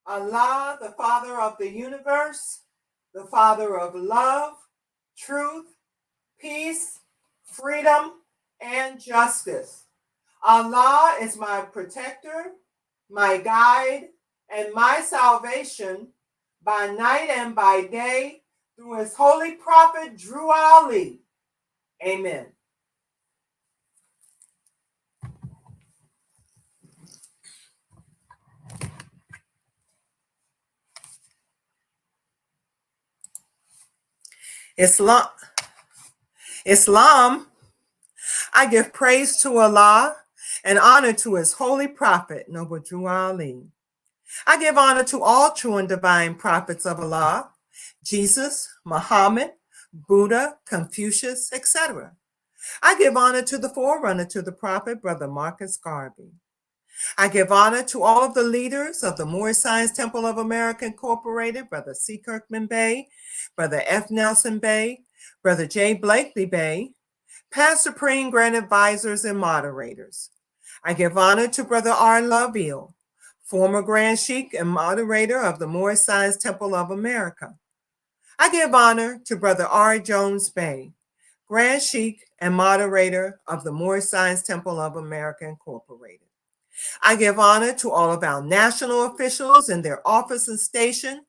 Allah, the Father of the universe, the Father of love, truth, peace, freedom, and justice. Allah is my protector, my guide, and my salvation by night and by day through his holy prophet Drew Ali. Amen. Islam. Islam, I give praise to Allah and honor to his holy prophet, Noble Drew Ali. I give honor to all true and divine prophets of Allah, Jesus, Muhammad, Buddha, Confucius, etc. I give honor to the forerunner to the prophet, Brother Marcus Garvey. I give honor to all of the leaders of the Moorish Science Temple of America Incorporated, Brother C. Kirkman Bey, Brother F. Nelson Bey, Brother J. Blakely Bey, past Supreme Grand Advisors and moderators. I give honor to Brother R. Lovell, former Grand Sheikh and moderator of the Moorish Science Temple of America. I give honor to Brother R. Jones Bey, Grand Sheikh and moderator of the Moorish Science Temple of America Incorporated. I give honor to all of our national officials in their office and station,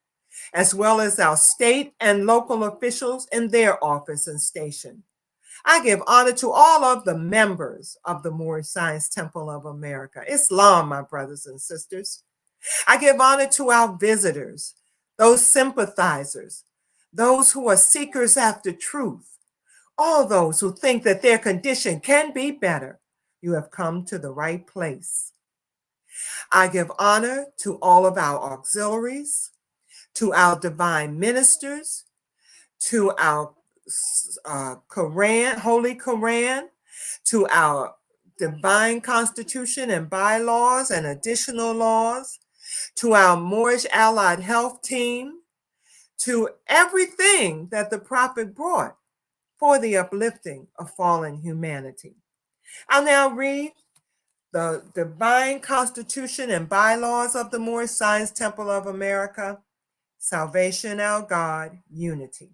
as well as our state and local officials in their office and station. I give honor to all of the members of the Moorish Science Temple of America. Islam, my brothers and sisters. I give honor to our visitors, those sympathizers, those who are seekers after truth, all those who think that their condition can be better. You have come to the right place. I give honor to all of our auxiliaries, to our divine ministers, to our Koran, Holy Koran, to our divine constitution and bylaws and additional laws, to our Moorish Allied Health Team, to everything that the prophet brought for the uplifting of fallen humanity. I'll now read the divine constitution and bylaws of the Moorish Science Temple of America, Salvation, our God, Unity.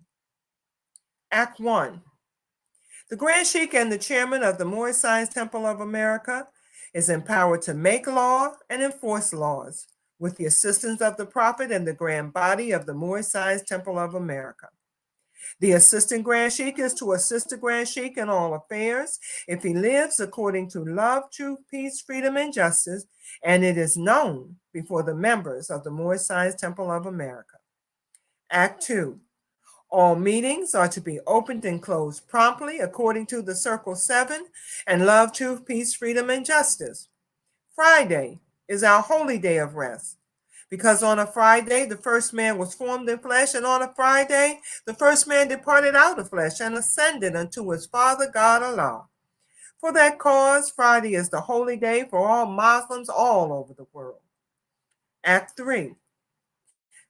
Act 1. The Grand Sheikh and the chairman of the Moorish Science Temple of America is empowered to make law and enforce laws with the assistance of the prophet and the grand body of the Moorish Science Temple of America. The assistant Grand Sheikh is to assist the Grand Sheikh in all affairs if he lives according to love, truth, peace, freedom, and justice, and it is known before the members of the Moorish Science Temple of America. Act 2. All meetings are to be opened and closed promptly according to the Circle 7 and love, truth, peace, freedom, and justice. Friday is our holy day of rest, because on a Friday the first man was formed in flesh, and on a Friday the first man departed out of flesh and ascended unto his Father God Allah. For that cause, Friday is the holy day for all Muslims all over the world. Act 3.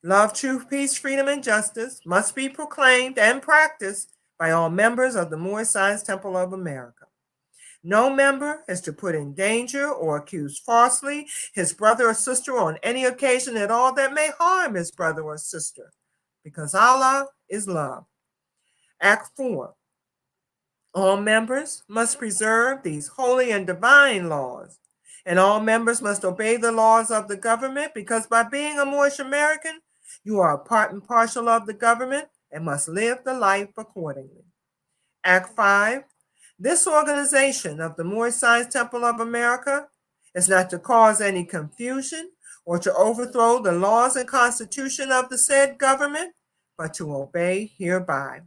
Love, truth, peace, freedom, and justice must be proclaimed and practiced by all members of the Moorish Science Temple of America. No member is to put in danger or accuse falsely his brother or sister on any occasion at all that may harm his brother or sister, because Allah is love. Act 4. All members must preserve these holy and divine laws, and all members must obey the laws of the government, because by being a Moorish American, you are a part and parcel of the government and must live the life accordingly. Act 5. This organization of the Moorish Science Temple of America is not to cause any confusion or to overthrow the laws and constitution of the said government, but to obey hereby.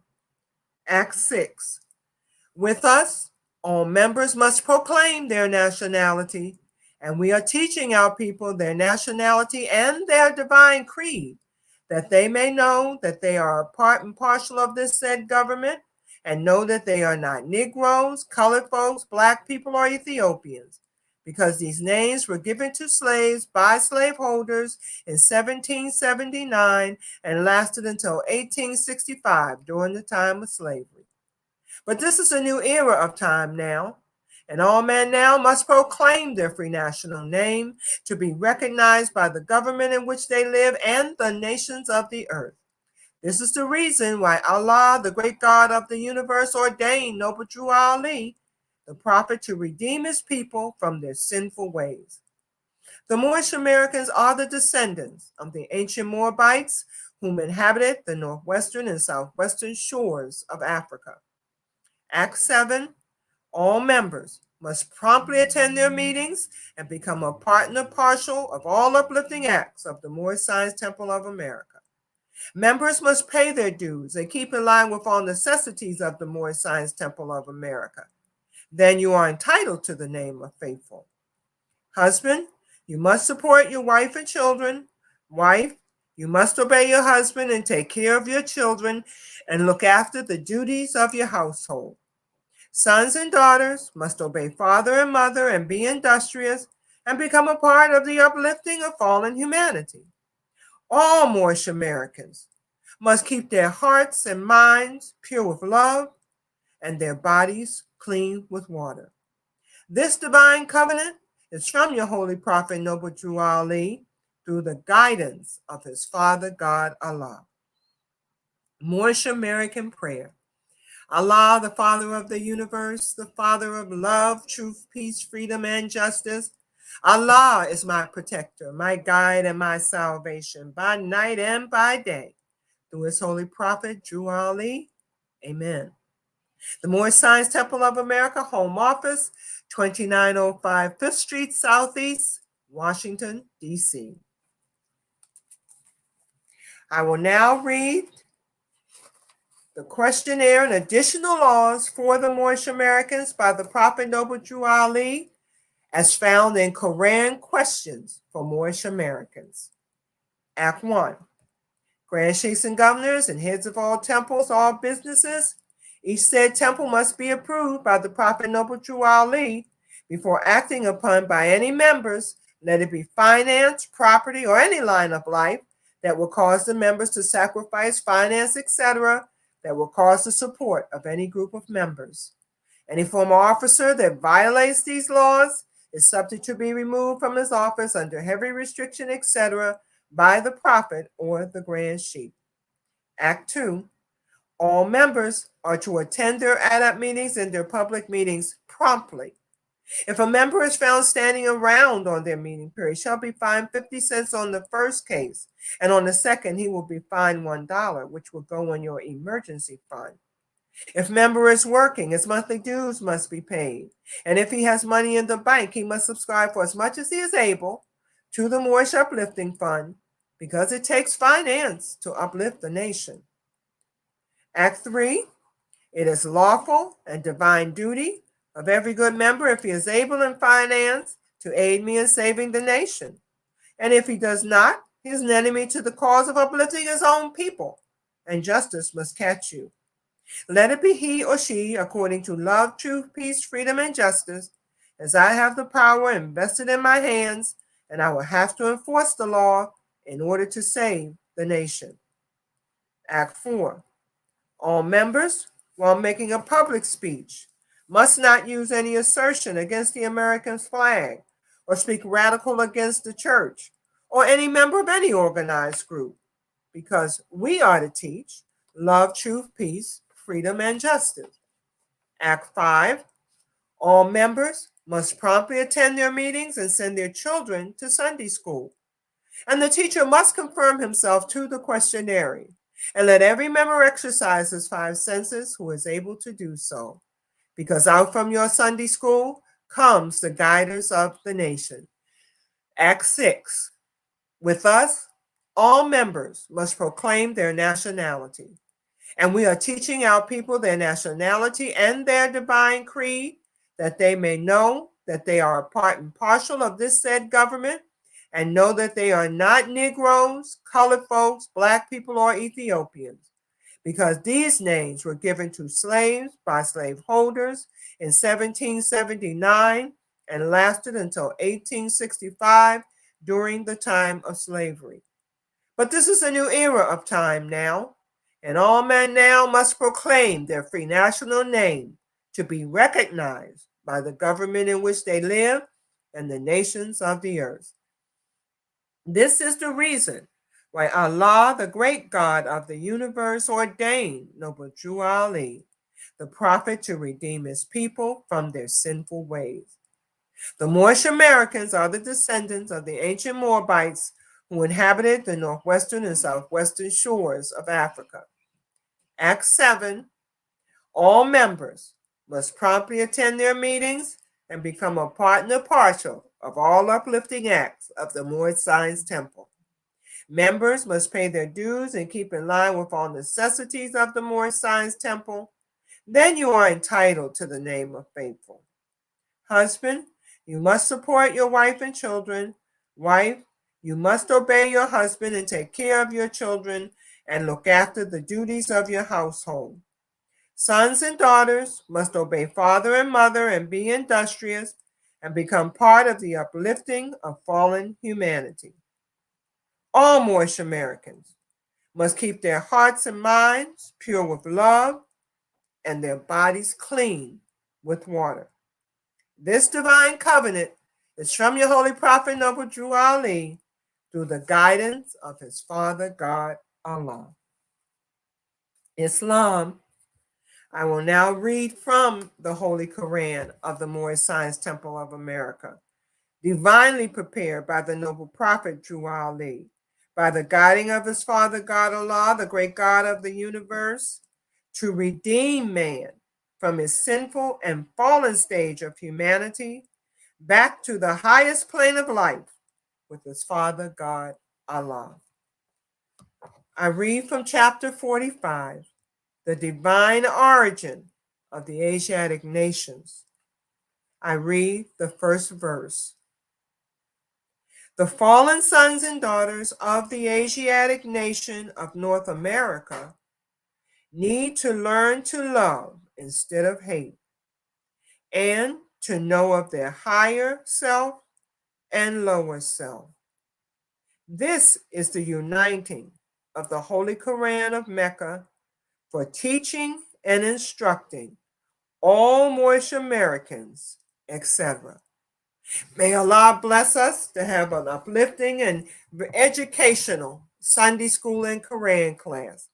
Act 6. With us, all members must proclaim their nationality, and we are teaching our people their nationality and their divine creed, that they may know that they are a part and parcel of this said government, and know that they are not Negroes, colored folks, Black people, or Ethiopians, because these names were given to slaves by slaveholders in 1779 and lasted until 1865 during the time of slavery. But this is a new era of time now, And all men now must proclaim their free national name to be recognized by the government in which they live and the nations of the earth. This is the reason why Allah, the great God of the universe, ordained Noble Drew Ali, the prophet, to redeem his people from their sinful ways. The Moorish Americans are the descendants of the ancient Moabites whom inhabited the northwestern and southwestern shores of Africa. Act 7, all members must promptly attend their meetings and become a partner partial of all uplifting acts of the Moorish Science Temple of America. Members must pay their dues and keep in line with all necessities of the Moorish Science Temple of America. Then you are entitled to the name of faithful. Husband, you must support your wife and children. Wife, you must obey your husband and take care of your children and look after the duties of your household. Sons and daughters must obey father and mother and be industrious and become a part of the uplifting of fallen humanity. All Moorish Americans must keep their hearts and minds pure with love and their bodies clean with water. This divine covenant is from your holy prophet Noble Drew Ali through the guidance of his Father God Allah. Moorish American prayer. Allah, the Father of the universe, the Father of love, truth, peace, freedom, and justice. Allah is my protector, my guide, and my salvation by night and by day. Through his holy prophet, Drew Ali. Amen. The Moorish Science Temple of America, Home Office, 2905 5th Street, Southeast, Washington, D.C. I will now read the Questionnaire and Additional Laws for the Moorish Americans by the Prophet Noble Drew Ali, as found in Koran Questions for Moorish Americans. Act 1. Grand Sheikhs and governors and heads of all temples, all businesses. Each said temple must be approved by the Prophet Noble Drew Ali before acting upon by any members, let it be finance, property, or any line of life that will cause the members to sacrifice finance, etc., that will cause the support of any group of members. Any former officer that violates these laws is subject to be removed from his office under heavy restriction, etc., by the Prophet or the Grand Sheikh. Act 2. All members are to attend their ADAP meetings and their public meetings promptly. If a member is found standing around on their meeting period, shall be fined 50 cents on the first case, and on the second, he will be fined $1, which will go on your emergency fund. If member is working, his monthly dues must be paid, and if he has money in the bank, he must subscribe for as much as he is able to the Moorish Uplifting Fund, because it takes finance to uplift the nation. Act 3. It is lawful and divine duty of every good member, if he is able in finance, to aid me in saving the nation. And if he does not, he is an enemy to the cause of uplifting his own people, and justice must catch you. Let it be he or she according to love, truth, peace, freedom, and justice, as I have the power invested in my hands, and I will have to enforce the law in order to save the nation. Act 4. All members, while making a public speech, must not use any assertion against the American flag or speak radical against the church or any member of any organized group, because we are to teach love, truth, peace, freedom, and justice. Act 5. All members must promptly attend their meetings and send their children to Sunday school. And the teacher must confirm himself to the questionnaire, and let every member exercise his 5 senses who is able to do so, because out from your Sunday school comes the guiders of the nation. Act 6. With us, all members must proclaim their nationality, and we are teaching our people their nationality and their divine creed, that they may know that they are a part and parcel of this said government, and know that they are not Negroes, colored folks, Black people, or Ethiopians, because these names were given to slaves by slaveholders in 1779 and lasted until 1865 during the time of slavery. But this is a new era of time now, and all men now must proclaim their free national name to be recognized by the government in which they live and the nations of the earth. This is the reason why Allah, the great God of the universe, ordained Noble Drew Ali, the prophet, to redeem his people from their sinful ways. The Moorish Americans are the descendants of the ancient Moabites who inhabited the northwestern and southwestern shores of Africa. Acts 7, all members must promptly attend their meetings and become a partner partial of all uplifting acts of the Moorish Science Temple. Members must pay their dues and keep in line with all necessities of the Moorish Science Temple. Then you are entitled to the name of faithful. Husband, you must support your wife and children. Wife, you must obey your husband and take care of your children and look after the duties of your household. Sons and daughters must obey father and mother and be industrious and become part of the uplifting of fallen humanity. All Moorish Americans must keep their hearts and minds pure with love and their bodies clean with water. This divine covenant is from your holy prophet Noble Drew Ali through the guidance of his Father God Allah. Islam. I will now read from the Holy Koran of the Moorish Science Temple of America, divinely prepared by the noble prophet Drew Ali, by the guiding of his Father God Allah, the great God of the universe, to redeem man from his sinful and fallen stage of humanity back to the highest plane of life with his Father God Allah. I read from chapter 45, the divine origin of the Asiatic nations. I read the first verse. The fallen sons and daughters of the Asiatic nation of North America need to learn to love instead of hate, and to know of their higher self and lower self. This is the uniting of the Holy Koran of Mecca for teaching and instructing all Moorish Americans, etc. May Allah bless us to have an uplifting and educational Sunday school and Koran class.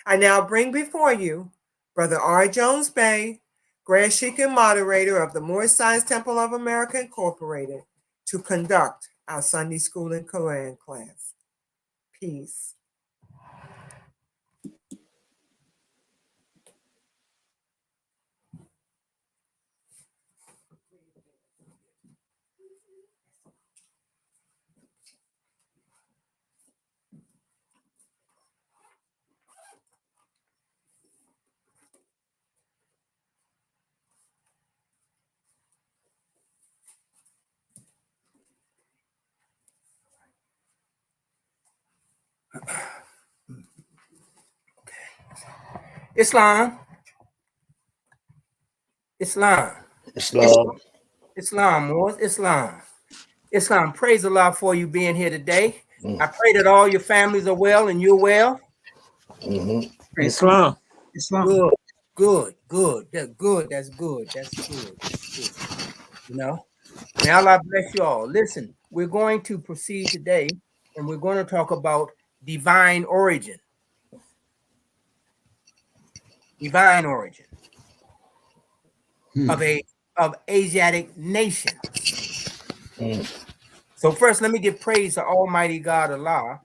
I now bring before you Brother R. Jones Bay, Grand Sheikh and moderator of the Moorish Science Temple of America Incorporated, to conduct our Sunday school and Koran class. Peace. Islam. Moors. Islam. Praise Allah for you being here today. I pray that all your families are well and you're well. Islam. Good. That's good. You know, may Allah bless you all. Listen, we're going to proceed today and we're going to talk about divine origin. Of Asiatic nations. So first, let me give praise to Almighty God Allah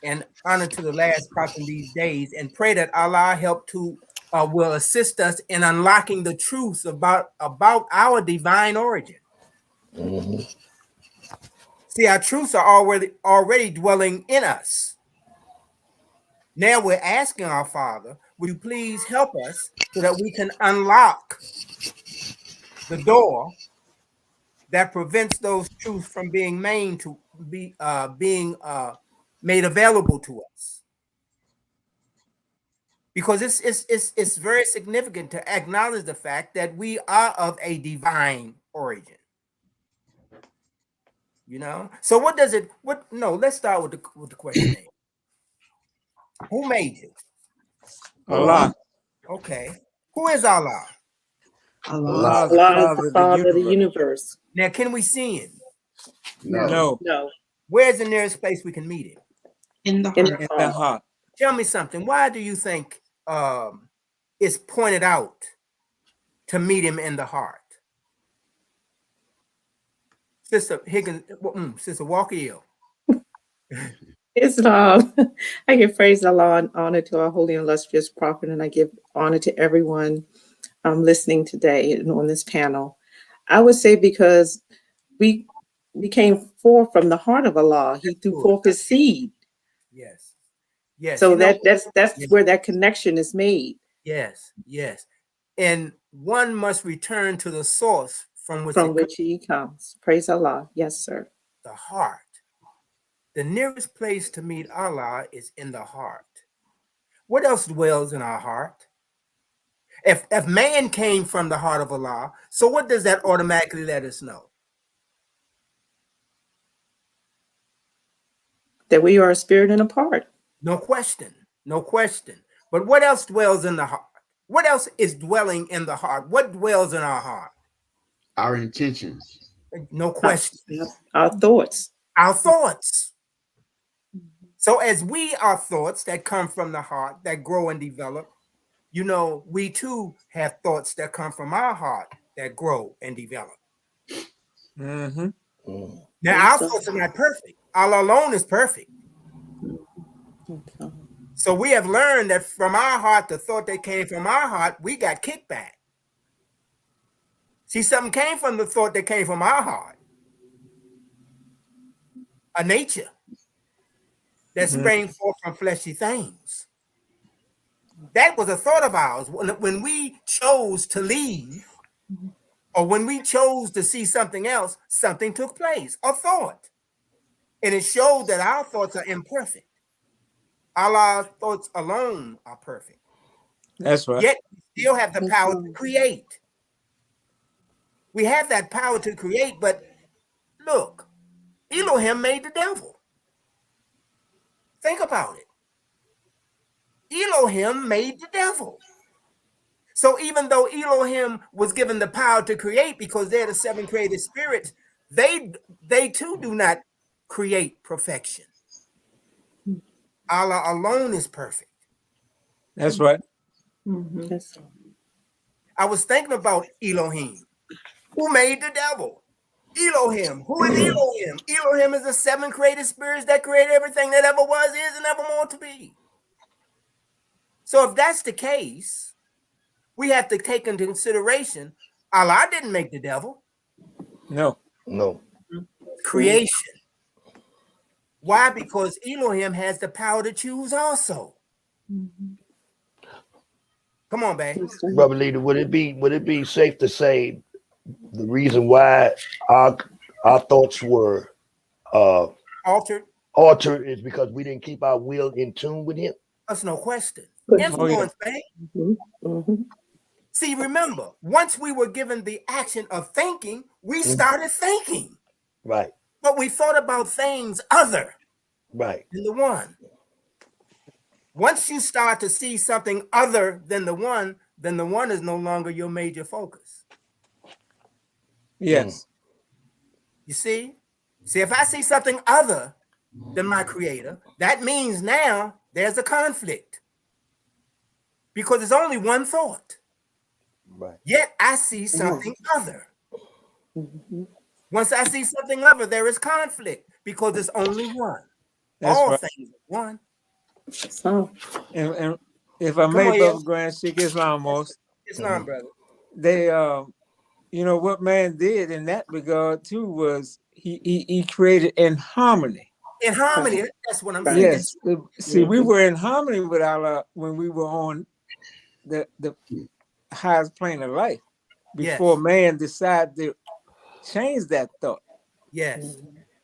and honor to the last prophet in these days, and pray that Allah will assist us in unlocking the truths about our divine origin. See, our truths are already dwelling in us. Now we're asking our Father, would you please help us so that we can unlock the door that prevents those truths from being made available to us? Because it's very significant to acknowledge the fact that we are of a divine origin. You know, so what does it? Let's start with the questionnaire. Who made you? Allah. Okay. Who is Allah? Allah Allah is the Father of the universe. Now, can we see him? No. No. Where's the nearest place we can meet him? In the In heart. the In the heart. heart. Tell me something. Why do you think it's pointed out to meet him in the heart? Sister Higgins, Sister Walker Hill. Islam. I give praise to Allah and honor to our holy and illustrious prophet, and I give honor to everyone listening today and on this panel. I would say because we came forth from the heart of Allah. He threw forth his seed. Yes. Yes. So You know, that's yes. where that connection is made. Yes. Yes. And one must return to the source from which He comes. Praise Allah. Yes, sir. the heart. The nearest place to meet Allah is in the heart. What else dwells in our heart? If man came from the heart of Allah, so what does that automatically let us know? That we are a spirit and a part. No question. No question. But what else dwells in the heart? What else is dwelling in the heart? What dwells in our heart? Our intentions. No question. Our thoughts. Our thoughts. So as we are thoughts that come from the heart, that grow and develop, you know, we too have thoughts that come from our heart that grow and develop. Mm-hmm. Now, our thoughts are not perfect. Allah alone is perfect. So we have learned that from our heart, the thought that came from our heart, we got kickback. See, something came from the thought that came from our heart. A nature that sprang forth from fleshy things. That was a thought of ours. When we chose to leave, or when we chose to see something else, something took place, a thought. And it showed that our thoughts are imperfect. Allah's thoughts alone are perfect. That's right. Yet we still have the power to create. We have that power to create, but look, Elohim made the devil. Think about it. Elohim made the devil. So even though Elohim was given the power to create because they're the seven created spirits, they too do not create perfection. Allah alone is perfect. That's right. Yes. I was thinking about Elohim. Who made the devil? Elohim. Who is Elohim? Elohim is the seven created spirits that create everything that ever was, is, and ever more to be. So if that's the case, we have to take into consideration Allah didn't make the devil. No. Creation. Why? Because Elohim has the power to choose also. Come on, babe. Brother Leader, would it be safe to say the reason why our thoughts were altered is because we didn't keep our will in tune with him? That's no question. Oh, yeah. Influence, babe. See, remember, once we were given the action of thinking, we started thinking. Right. But we thought about things other than the one. Once you start to see something other than the one, then the one is no longer your major focus. Yes. You see? See, if I see something other than my creator, that means now there's a conflict. Because it's only one thought. Right. Yet I see something other. Once I see something other, there is conflict because it's only one. That's all right. things are one. So, And if I Come may, on, Brother yeah. Grand Sheikh Islam most, Islam, brother. they you know what man did in that regard too was he created in harmony. In harmony, that's what I'm saying. Yes. See, we were in harmony with Allah when we were on the highest plane of life before man decided to change that thought. Yes.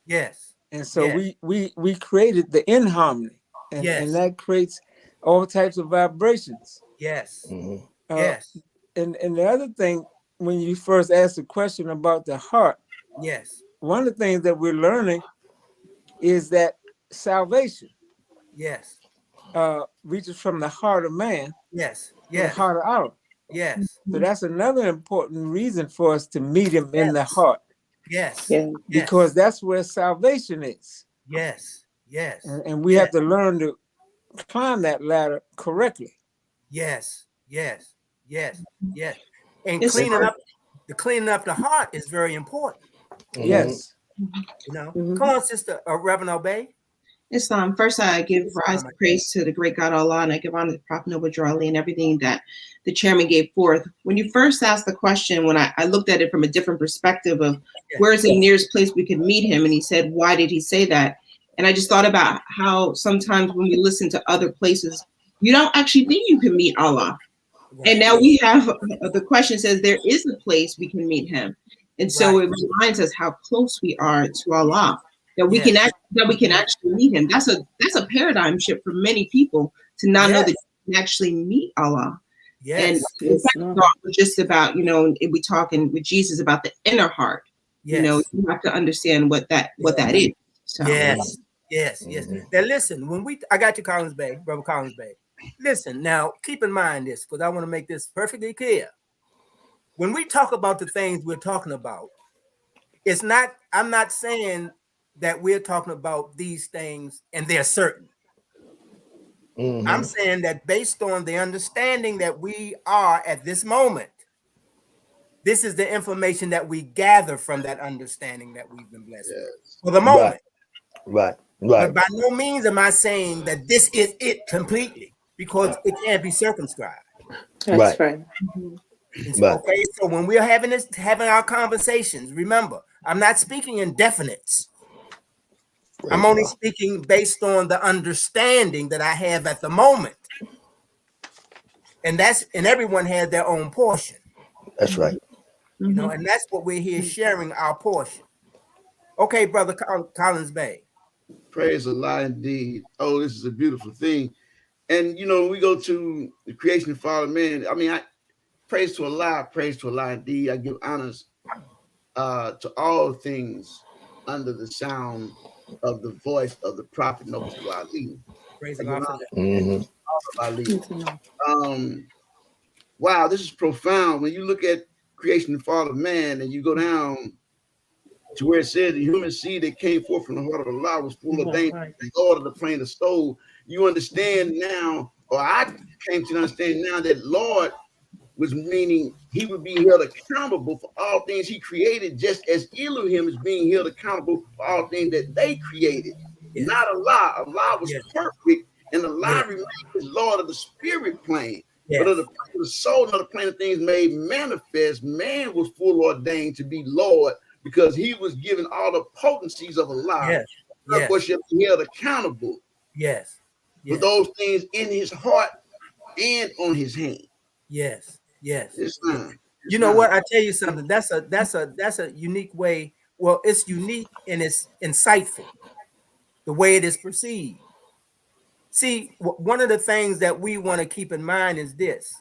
Yes. And so we created the inharmony, and that creates all types of vibrations. Yes. Yes. And the other thing, when you first asked the question about the heart, one of the things that we're learning is that salvation reaches from the heart of man to the heart of Allah. Yes. So that's another important reason for us to meet him in the Yes. heart, Yes. Yeah. because that's where salvation is. Yes. Yes. And we have to learn to climb that ladder correctly. Yes. Yes. Yes. Yes. And Yes, cleaning sir. up the heart is very important. Yes. You know. Mhm. Come on, Sister Reverend Obey. Islam. First, I give rise and praise to the great God Allah, and I give honor to Prophet Noble Drew Ali and everything that the chairman gave forth. When you first asked the question, when I looked at it from a different perspective of where's the nearest place we could meet him, and he said, why did he say that? And I just thought about how sometimes when we listen to other places, you don't actually think you can meet Allah. And now we have the question says there is a place we can meet him. And so it reminds us how close we are to Allah, that we can actually meet him. That's a paradigm shift for many people to not know that you can actually meet Allah. And Yes. we're just about, we talking with Jesus about the inner heart. You have to understand what that is. So. Yes. Now listen, I got you, Collins Bay, Brother Collins Bay. Listen, now keep in mind this, because I want to make this perfectly clear. When we talk about the things we're talking about, I'm not saying that we're talking about these things and they're certain. I'm saying that based on the understanding that we are at this moment, this is the information that we gather from that understanding that we've been blessed with for the moment. Right. But by no means am I saying that this is it completely, because it can't be circumscribed. That's right. Okay, so when we're having our conversations, remember, I'm not speaking in definites. I'm only speaking based on the understanding that I have at the moment. And everyone has their own portion. That's right. And that's what we're here sharing, our portion. Okay, Brother Collins Bay. Praise Allah indeed. Oh, this is a beautiful thing. And we go to the creation of Father Man. I mean, I praise to Allah indeed. I give honors to all things under the sound of the voice of the Prophet Noble Drew Ali. Praise Allah for that. Wow, this is profound. When you look at creation of Father Man and you go down to where it says the human seed that came forth from the heart of Allah was full of danger, the Lord of the plane of soul. You understand now, or I came to understand now, that Lord was meaning he would be held accountable for all things he created, just as Elohim is being held accountable for all things that they created. Not Allah. Allah was perfect, and Allah remained as Lord of the spirit plane. But of the soul and of the plane of things made manifest, man was full ordained to be Lord, because he was given all the potencies of Allah. Therefore, shall be held accountable for those things in his heart and on his hand. Yes. You know what? I tell you something. That's a unique way. Well, it's unique and it's insightful, the way it is perceived. See, one of the things that we want to keep in mind is this: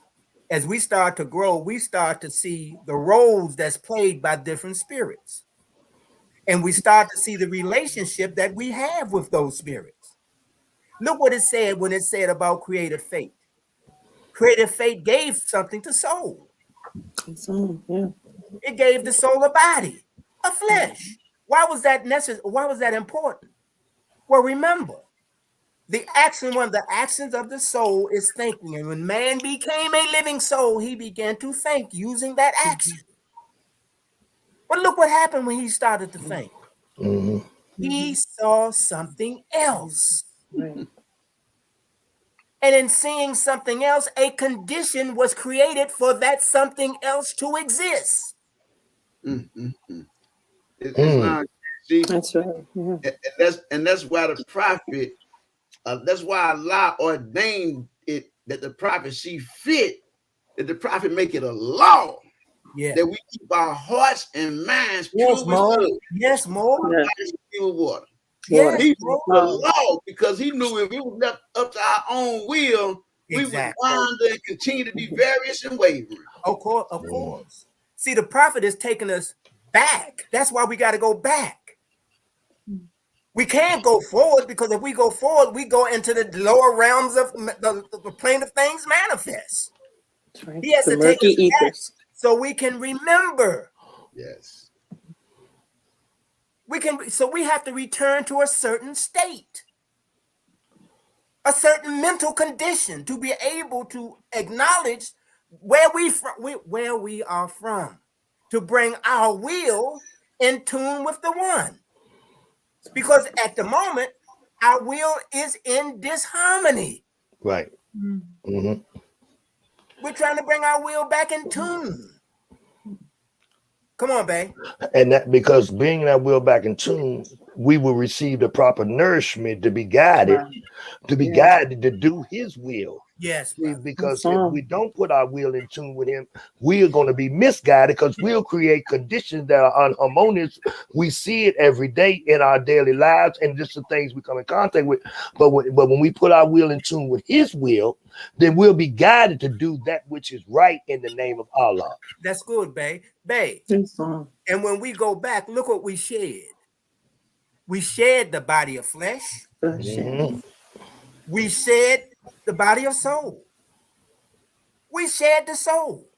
as we start to grow, we start to see the roles that's played by different spirits. And we start to see the relationship that we have with those spirits. Look what it said when it said about creative fate. Creative fate gave something to soul. It gave the soul a body, a flesh. Why was that necessary? Why was that important? Well, remember, one of the actions of the soul is thinking. And when man became a living soul, he began to think using that action. But look what happened when he started to think. He saw something else. And in seeing something else, a condition was created for that something else to exist. It's not, see, that's right. And that's why the prophet, that's why Allah ordained it, that the prophet see fit, that the prophet make it a law, that we keep our hearts and minds pure with love. Yes, more. Pure water. Yes, he broke the law because he knew if it was left up to our own will, we would wander and continue to be various and wavering. Of course. See, the prophet is taking us back. That's why we got to go back. We can't go forward, because if we go forward, we go into the lower realms of the plane of things manifest. That's right. He has The to take murky us back ethers. so we can remember. Yes. So we have to return to a certain state, a certain mental condition to be able to acknowledge where we are from, to bring our will in tune with the one. Because at the moment, our will is in disharmony. Right. Mm-hmm. We're trying to bring our will back in tune. Come on, babe. And that because being that will back in tune, we will receive the proper nourishment to be guided, to do his will. Yes, See, brother. because if we don't put our will in tune with him, we are going to be misguided because we'll create conditions that are unharmonious. We see it every day in our daily lives, and just the things we come in contact with. But when we put our will in tune with his will, then we'll be guided to do that which is right in the name of Allah. That's good, babe. Babe. And when we go back, look what we shed. We shed the body of flesh. Mm-hmm. We shed the body of soul. We shed the soul.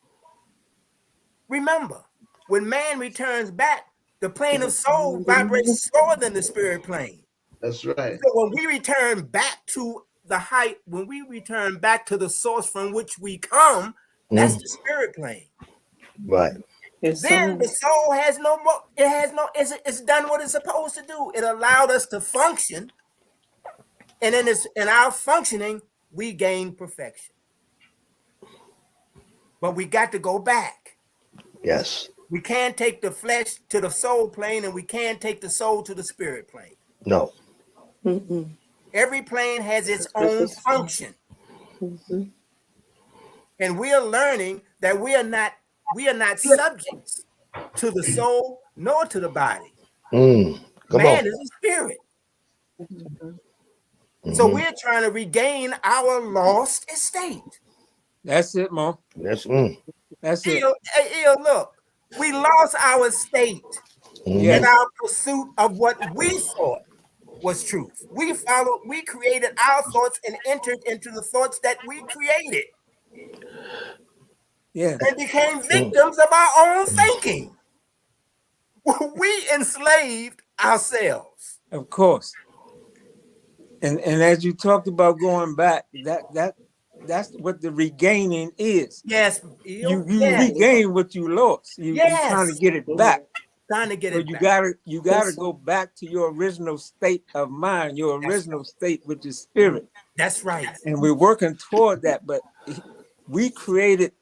Remember, when man returns back, the plane of soul vibrates slower than the spirit plane. That's right. So when we return back to the height, when we return back to the source from which we come, that's the spirit plane. Right. Then the soul has no more, it's done what it's supposed to do. It allowed us to function. And in our functioning, we gain perfection. But we got to go back. Yes. We can't take the flesh to the soul plane, and we can't take the soul to the spirit plane. No. Mm-mm. Every plane has its own function. Mm-hmm. And we are learning that we are not subjects to the soul nor to the body. Man is a spirit. Mm-hmm. So we're trying to regain our lost estate. That's it, Mo. That's it. Look, we lost our state in our pursuit of what we thought was truth. We created our thoughts and entered into the thoughts that we created. Yeah. And became victims of our own thinking. We enslaved ourselves. Of course. And as you talked about going back, that's what the regaining is. Yes. You regain what you lost. You're trying to get it back. Trying to get it you back. You gotta go back to your original state of mind, your original state, which is spirit. That's right. And we're working toward that, but we created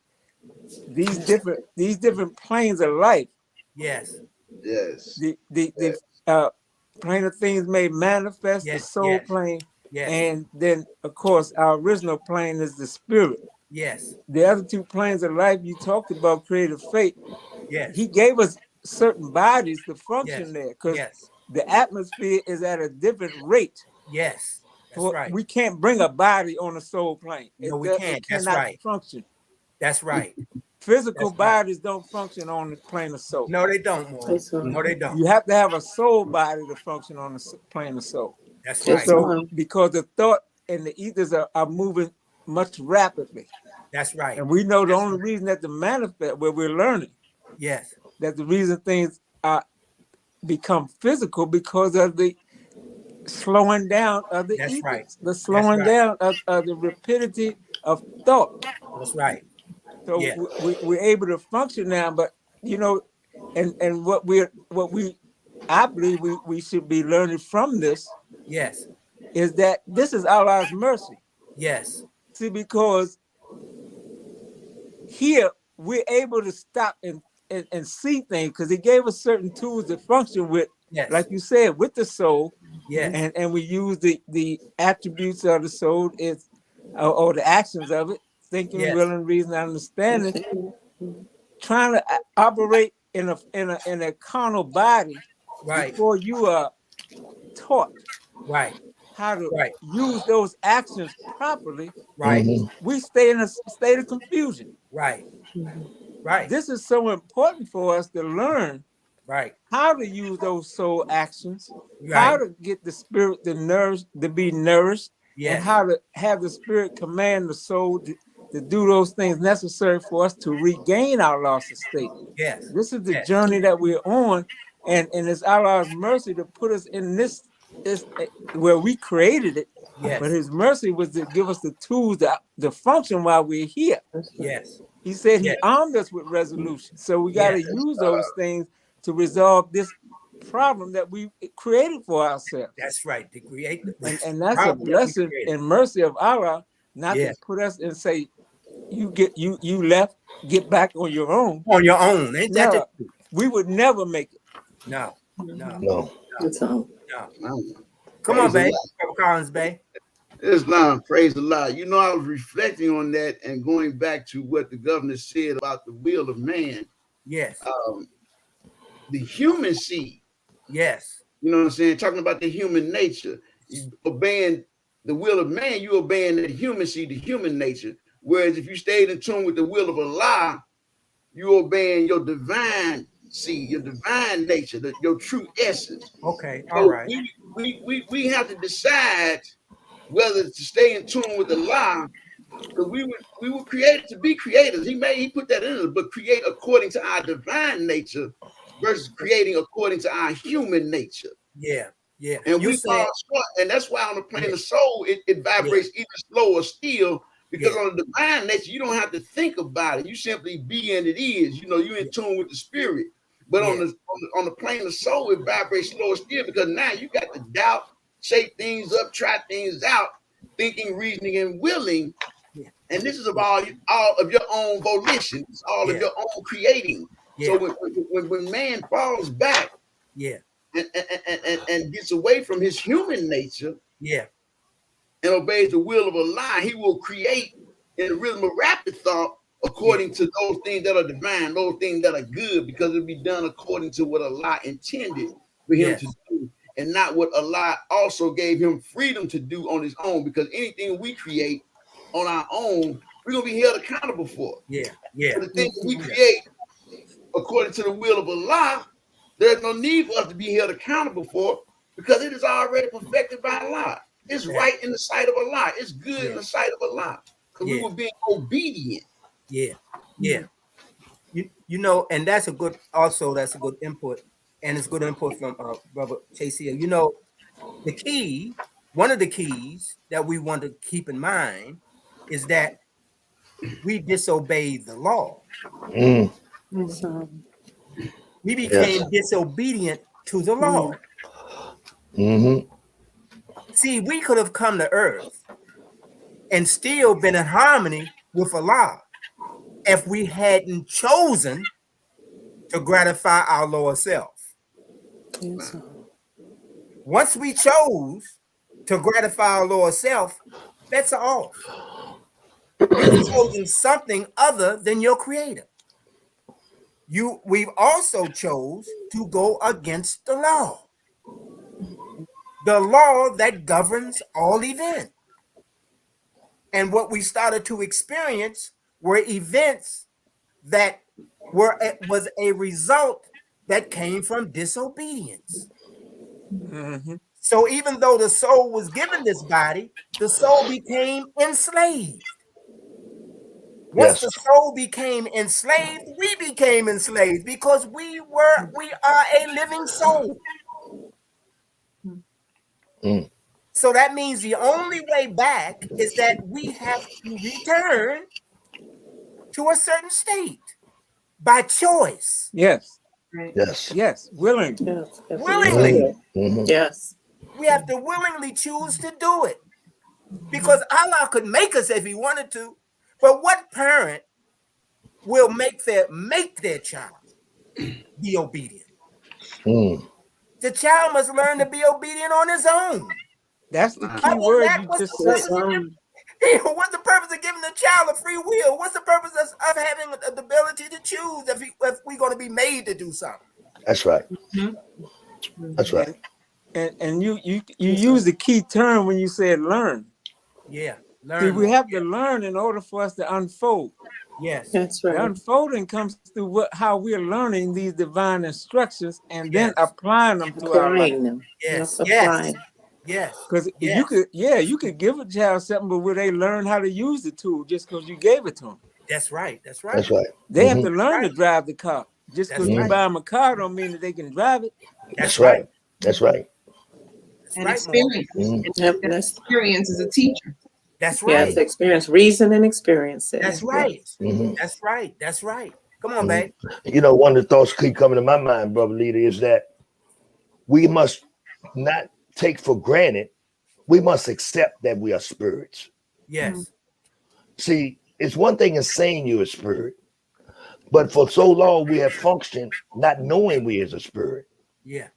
these different planes of life. Yes. Yes. The plane of things made manifest, the soul plane. Yes. And then, of course, our original plane is the spirit. Yes. The other two planes of life you talked about, creative fate. Yes. He gave us certain bodies to function there because the atmosphere is at a different rate. Yes. That's right. We can't bring a body on a soul plane. No, we can't. It cannot function. That's right. Physical bodies don't function on the plane of soul. No, they don't, Maureen. No, they don't. You have to have a soul body to function on the plane of soul. That's right. So, because the thought and the ethers are moving much rapidly. That's right. And we know the only reason that the manifest, where we're learning, that the reason things become physical because of the slowing down of the ethers, the slowing down of the rapidity of thought. That's right. So we're able to function now, but you know, and what I believe we should be learning from this. Yes. Is that this is Allah's mercy. Yes. See, because here we're able to stop and see things because he gave us certain tools to function with, like you said, with the soul. Yes. And we use the attributes of the soul or the actions of it, thinking, willing, reason, understanding, trying to operate in a carnal body before you are taught how to use those actions properly. We stay in a state of confusion. This is so important for us to learn how to use those soul actions, how to get the spirit to be nourished, and how to have the spirit command the soul to do those things necessary for us to regain our lost estate. Yes. This is the Yes. journey that we're on, and it's Allah's mercy to put us in this where we created it. Yes. But His mercy was to give us the tools to function while we're here. Yes. He said He Yes. armed us with resolution, so we got to use those things to resolve this problem that we created for ourselves. That's right. To create, and that's a blessing and mercy of Allah, not to put us and say, you left, get back on your own. On your own, ain't that the truth? We would never make it. No. Come Praise on, babe. Allah. Collins, babe. Islam, praise Allah. You know, I was reflecting on that and going back to what the governor said about the will of man. Yes. The human seed. Yes. You know what I'm saying? Talking about the human nature. You obeying the will of man, you obeying the human seed, the human nature. Whereas if you stayed in tune with the will of Allah, you obeying your divine seed, your divine nature, your true essence. Okay, all right. We have to decide whether to stay in tune with Allah, because we were created to be creators. He put that in us, but create according to our divine nature versus creating according to our human nature. Yeah. Yeah. And we fall short, and that's why on the plane of soul it vibrates even slower still, because on the divine nature you don't have to think about it. You simply be, and it is. You know, you're in tune with the spirit. But on the plane of soul, it vibrates slower still, because now you got to doubt, shake things up, try things out, thinking, reasoning, and willing. And this is about all of your own volition. It's all of your own creating. So when man falls back, and gets away from his human nature, and obeys the will of Allah, he will create in the rhythm of rapid thought according to those things that are divine, those things that are good, because it'll be done according to what Allah intended for him to do, and not what Allah also gave him freedom to do on his own. Because anything we create on our own, we're gonna be held accountable for. Yeah. So the things we create according to the will of Allah, there's no need for us to be held accountable for, because it is already perfected by Allah. It's right in the sight of Allah. It's good in the sight of Allah, because we were being obedient. Yeah. You know, and that's a good input, and it's good input from Brother Chasey. You know, one of the keys that we want to keep in mind is that we disobeyed the law. We became disobedient to the law. See, we could have come to earth and still been in harmony with Allah if we hadn't chosen to gratify our lower self. Once we chose to gratify our lower self, that's all. You've chosen something other than your creator. We've also chose to go against the law that governs all events. And what we started to experience were events that was a result that came from disobedience. So even though the soul was given this body, the soul became enslaved. Once the soul became enslaved, we became enslaved, because we are a living soul. So that means the only way back is that we have to return to a certain state by choice. Yes. Willingly. Willingly. Yes. We have to willingly choose to do it, because Allah could make us if he wanted to. But what parent will make their child be obedient? The child must learn to be obedient on his own. That's the key word you just said. What's the purpose of giving the child a free will? What's the purpose of having the ability to choose if we're going to be made to do something? That's right. That's right. And you use the key term when you said learn. Yeah. See, we have to learn in order for us to unfold. Yes. That's right. The unfolding comes through how we're learning these divine instructions and then applying them to our life. Applying them. Yes. Applying. Yes. Because you could give a child something, but will they learn how to use the tool just because you gave it to them? That's right. That's right. That's right. They have to learn to drive the car. Just That's because you right. buy them a car don't mean that they can drive it. That's right. That's right. That's And right, experience. Mhm. And Yep, that experience is a teacher. That's yeah, right. it's experience, reason and experience. That's Yeah. right. Mhm. That's right. That's right. Come on, Mhm. babe. You know, one of the thoughts keep coming to my mind, brother leader, is that we must not take for granted. We must accept that we are spirits. Yes. See, it's one thing in saying you're a spirit, but for so long we have functioned not knowing we is a spirit. Yeah.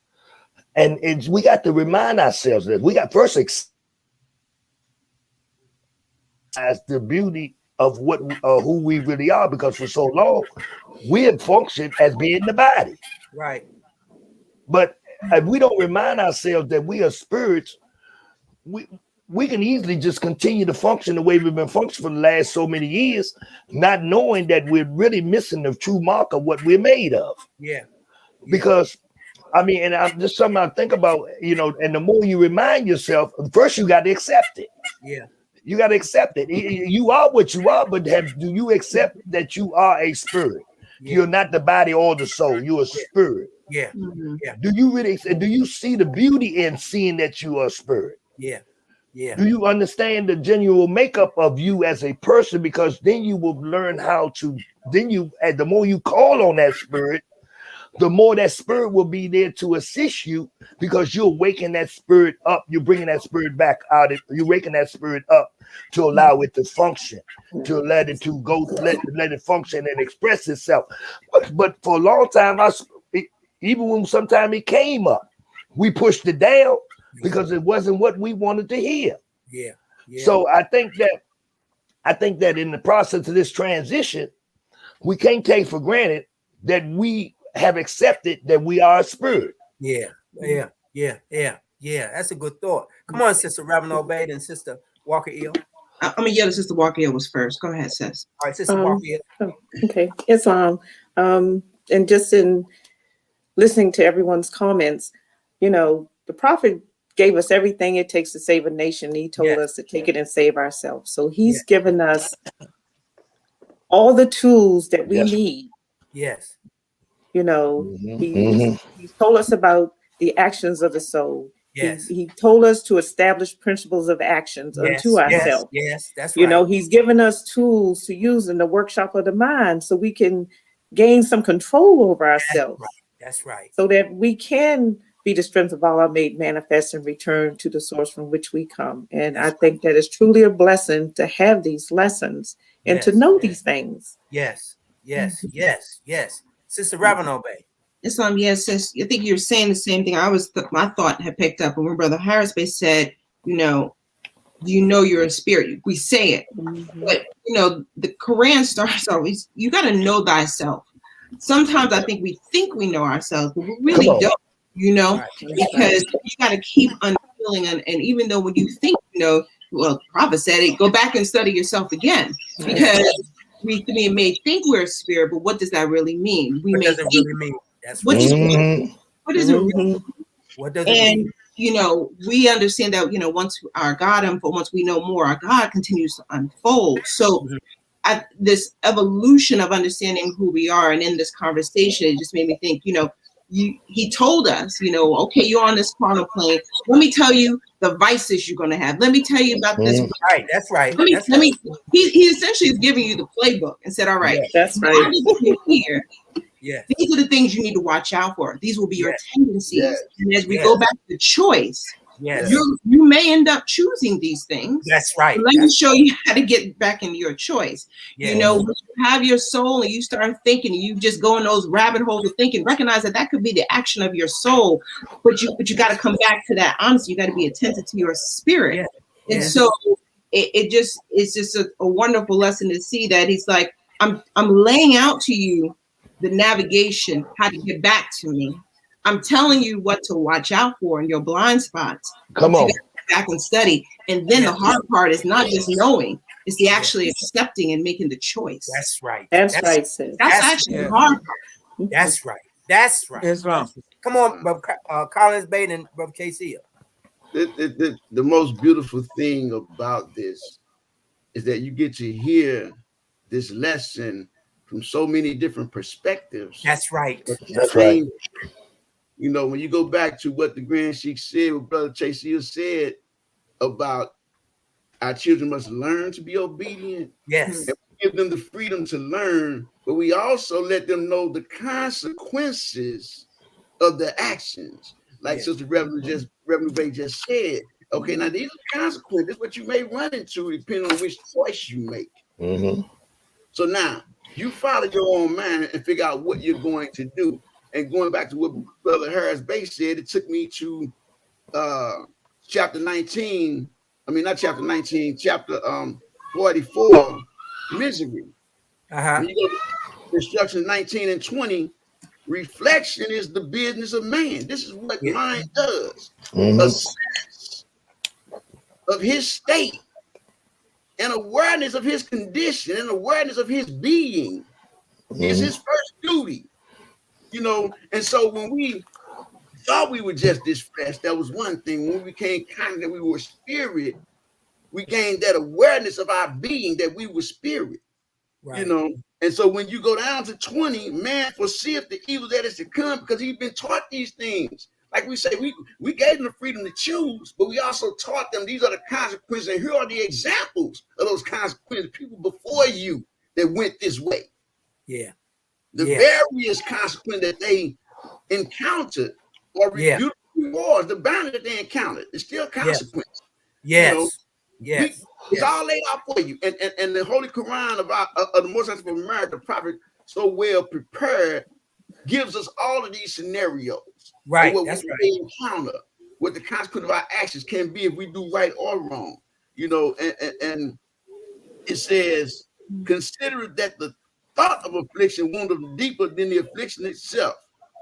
And we got to remind ourselves that we got first as the beauty of what who we really are, because for so long we have functioned as being the body. Right. But if we don't remind ourselves that we are spirits, we can easily just continue to function the way we've been functioning for the last so many years, not knowing that we're really missing the true mark of what we're made of. Yeah. Because I mean, and I'm just something I think about, you know, and the more you remind yourself, first you got to accept it. Yeah. You got to accept it. You are what you are, but do you accept that you are a spirit? Yeah. You're not the body or the soul. You're a spirit. Yeah. Mhm. Yeah. Do you see the beauty in seeing that you are a spirit? Yeah. Yeah. Do you understand the genuine makeup of you as a person? Because then you will learn how to, the more you call on that spirit, the more that spirit will be there to assist you, because you're waking that spirit up. You're bringing that spirit back out. You're waking that spirit up to allow it to function, to let it to go, let it function and express itself. But for a long time, even when sometimes it came up, we pushed it down because it wasn't what we wanted to hear. Yeah. Yeah. So I think that in the process of this transition, we can't take for granted that we have accepted that we are a spirit. Yeah. Yeah. Yeah. Yeah. Yeah. That's a good thought. Come on, Sister Reverend Obey and Sister Walker Eel. I'm gonna yell at Sister Walker Hill was first. Go ahead, sis. All right, Sister Walker Eel. Okay, Islam. And just in listening to everyone's comments, you know, the prophet gave us everything it takes to save a nation. He told us to take it and save ourselves. So he's given us all the tools that we need. Yes. You know, he's told us about the actions of the soul. Yes. He told us to establish principles of actions unto ourselves. Yes, that's right. You know, he's given us tools to use in the workshop of the mind so we can gain some control over ourselves. That's right. So that we can be the strength of Allah made manifest and return to the source from which we come. And I think that it's truly a blessing to have these lessons and to know these things. Yes. Yes. Yes. Yes. Sister Reverend Obey. Islam, yes, sis. I think you're saying the same thing. My thought had picked up when Brother Harris said, you know you're a spirit. We say it, but you know the Quran starts always. You got to know thyself. Sometimes I think we know ourselves, but we really don't. You know, because you got to keep unfeeling, and even though when you think well, the Prophet said it, go back and study yourself again, because we may think we're a spirit, but what does that really mean? What does it really mean? That's what does it really mean? What does it mean? You know, we understand that, once once we know more, our God continues to unfold. So this evolution of understanding who we are, and in this conversation, it just made me think, he told us, okay, you're on this carnal plane. Let me tell you the vices you're going to have. Let me tell you about this. Right, that's right. He essentially is giving you the playbook and said, all right, that's right. Here. Yes. These are the things you need to watch out for. These will be your tendencies. And as we go back to choice, you may end up choosing these things. That's right. Let me show you how to get back into your choice. When you have your soul and you start thinking, you just go in those rabbit holes of thinking, recognize that could be the action of your soul. But you got to come back to that honesty. You got to be attentive to your spirit. And so it's just a wonderful lesson to see that he's like, I'm laying out to you the navigation, how to get back to me. I'm telling you what to watch out for in your blind spots. Come on. You gotta go back and study. And then the hard part is not just knowing, it's the actually accepting and making the choice. That's right. That's right, sis. That's actually the hard part. That's right. That's right. It's wrong. Come on, Brother Collins Bate and Brother KC. The most beautiful thing about this is that you get to hear this lesson from so many different perspectives. That's right. But the That's right. same, you know, when you go back to what the Grand Sheik said, what Brother Chase said about our children must learn to be obedient. Yes. And we give them the freedom to learn, but we also let them know the consequences of their actions. Like Sister Reverend Bay just said. Okay, now these are the consequences. This is what you may run into depending on which choice you make. Mm-hmm. So now you follow your own mind and figure out what you're going to do. And going back to what Brother Harris Bay said, it took me to chapter 19. I mean, not chapter 19, chapter 44, misery. When you go to instructions 19 and 20, reflection is the business of man. This is what mind does. Assess of his state and awareness of his condition and awareness of his being is his first duty. You know, and so when we thought we were just this flesh, that was one thing. When we became conscious that we were spirit, we gained that awareness of our being, that we were spirit. Right. You know, and so when you go down to 20, man foreseeth the evil that is to come because he's been taught these things. Like we say, we gave them the freedom to choose, but we also taught them these are the consequences, and here are the examples of those consequences. People before you that went this way. Yeah. The various consequences that they encountered or rewards, the bounty that they encountered, it's still consequence. Yes. You know, it's all laid out for you. And the Holy Koran of the Most High of America, the prophet so well prepared, gives us all of these scenarios. Right. What That's we encounter, what the consequence of our actions can be if we do right or wrong. You know, and it says, consider that the thought of affliction woundeth deeper than the affliction itself.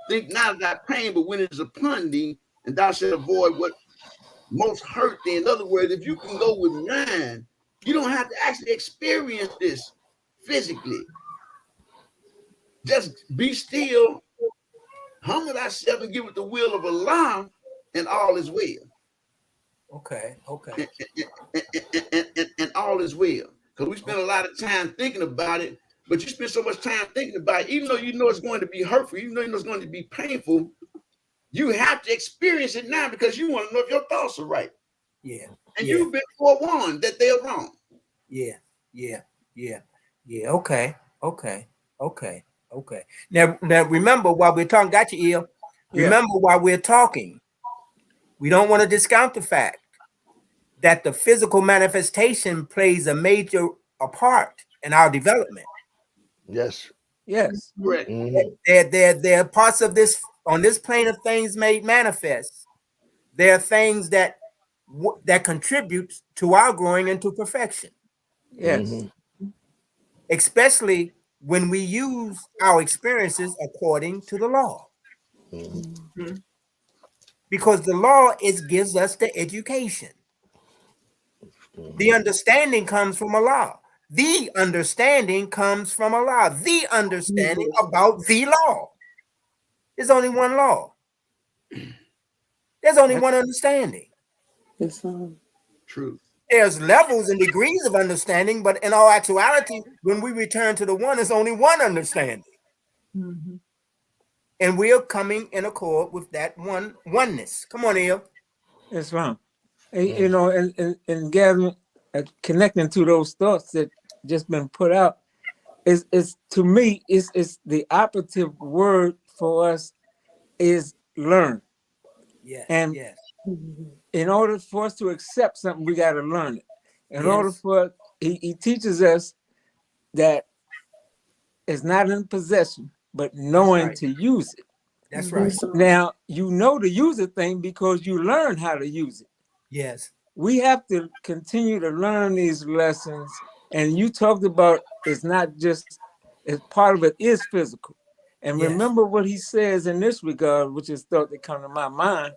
Think not of thy pain, but when it is upon thee, and thou shalt avoid what most hurt thee. In other words, if you can go with mind, you don't have to actually experience this physically. Just be still, humble thyself, and give it the will of Allah, and all is well. Okay. And all is well. Because we spend a lot of time thinking about it, but you spend so much time thinking about it, even though you know it's going to be hurtful, even though you know it's going to be painful, you have to experience it now because you want to know if your thoughts are right. Yeah. And you've been forewarned that they're wrong. Yeah. Okay. Now remember while we're talking, got your ear. Remember while we're talking, we don't want to discount the fact that the physical manifestation plays a major part in our development. Yes. Correct. There are parts of this on this plane of things made manifest. There are things that contribute to our growing into perfection. Yes. Especially when we use our experiences according to the law. Because the law gives us the education. The understanding comes from Allah. The understanding comes from Allah. The understanding about the law. There's only one law. There's only one understanding. True. There's levels and degrees of understanding, but in all actuality, when we return to the one, it's only one understanding. And we are coming in accord with that oneness. Come on, Neil. That's wrong. And, you know, and gathering, connecting to those thoughts that just been put out, is to me, is the operative word for us is learn. And in order for us to accept something, we got to learn it. In order for he teaches us that it's not in possession, but knowing to use it. That's right. Now, you know to use a thing because you learn how to use it. Yes. We have to continue to learn these lessons. And you talked about it's not just, as part of it is physical. And remember what he says in this regard, which is thought that come to my mind,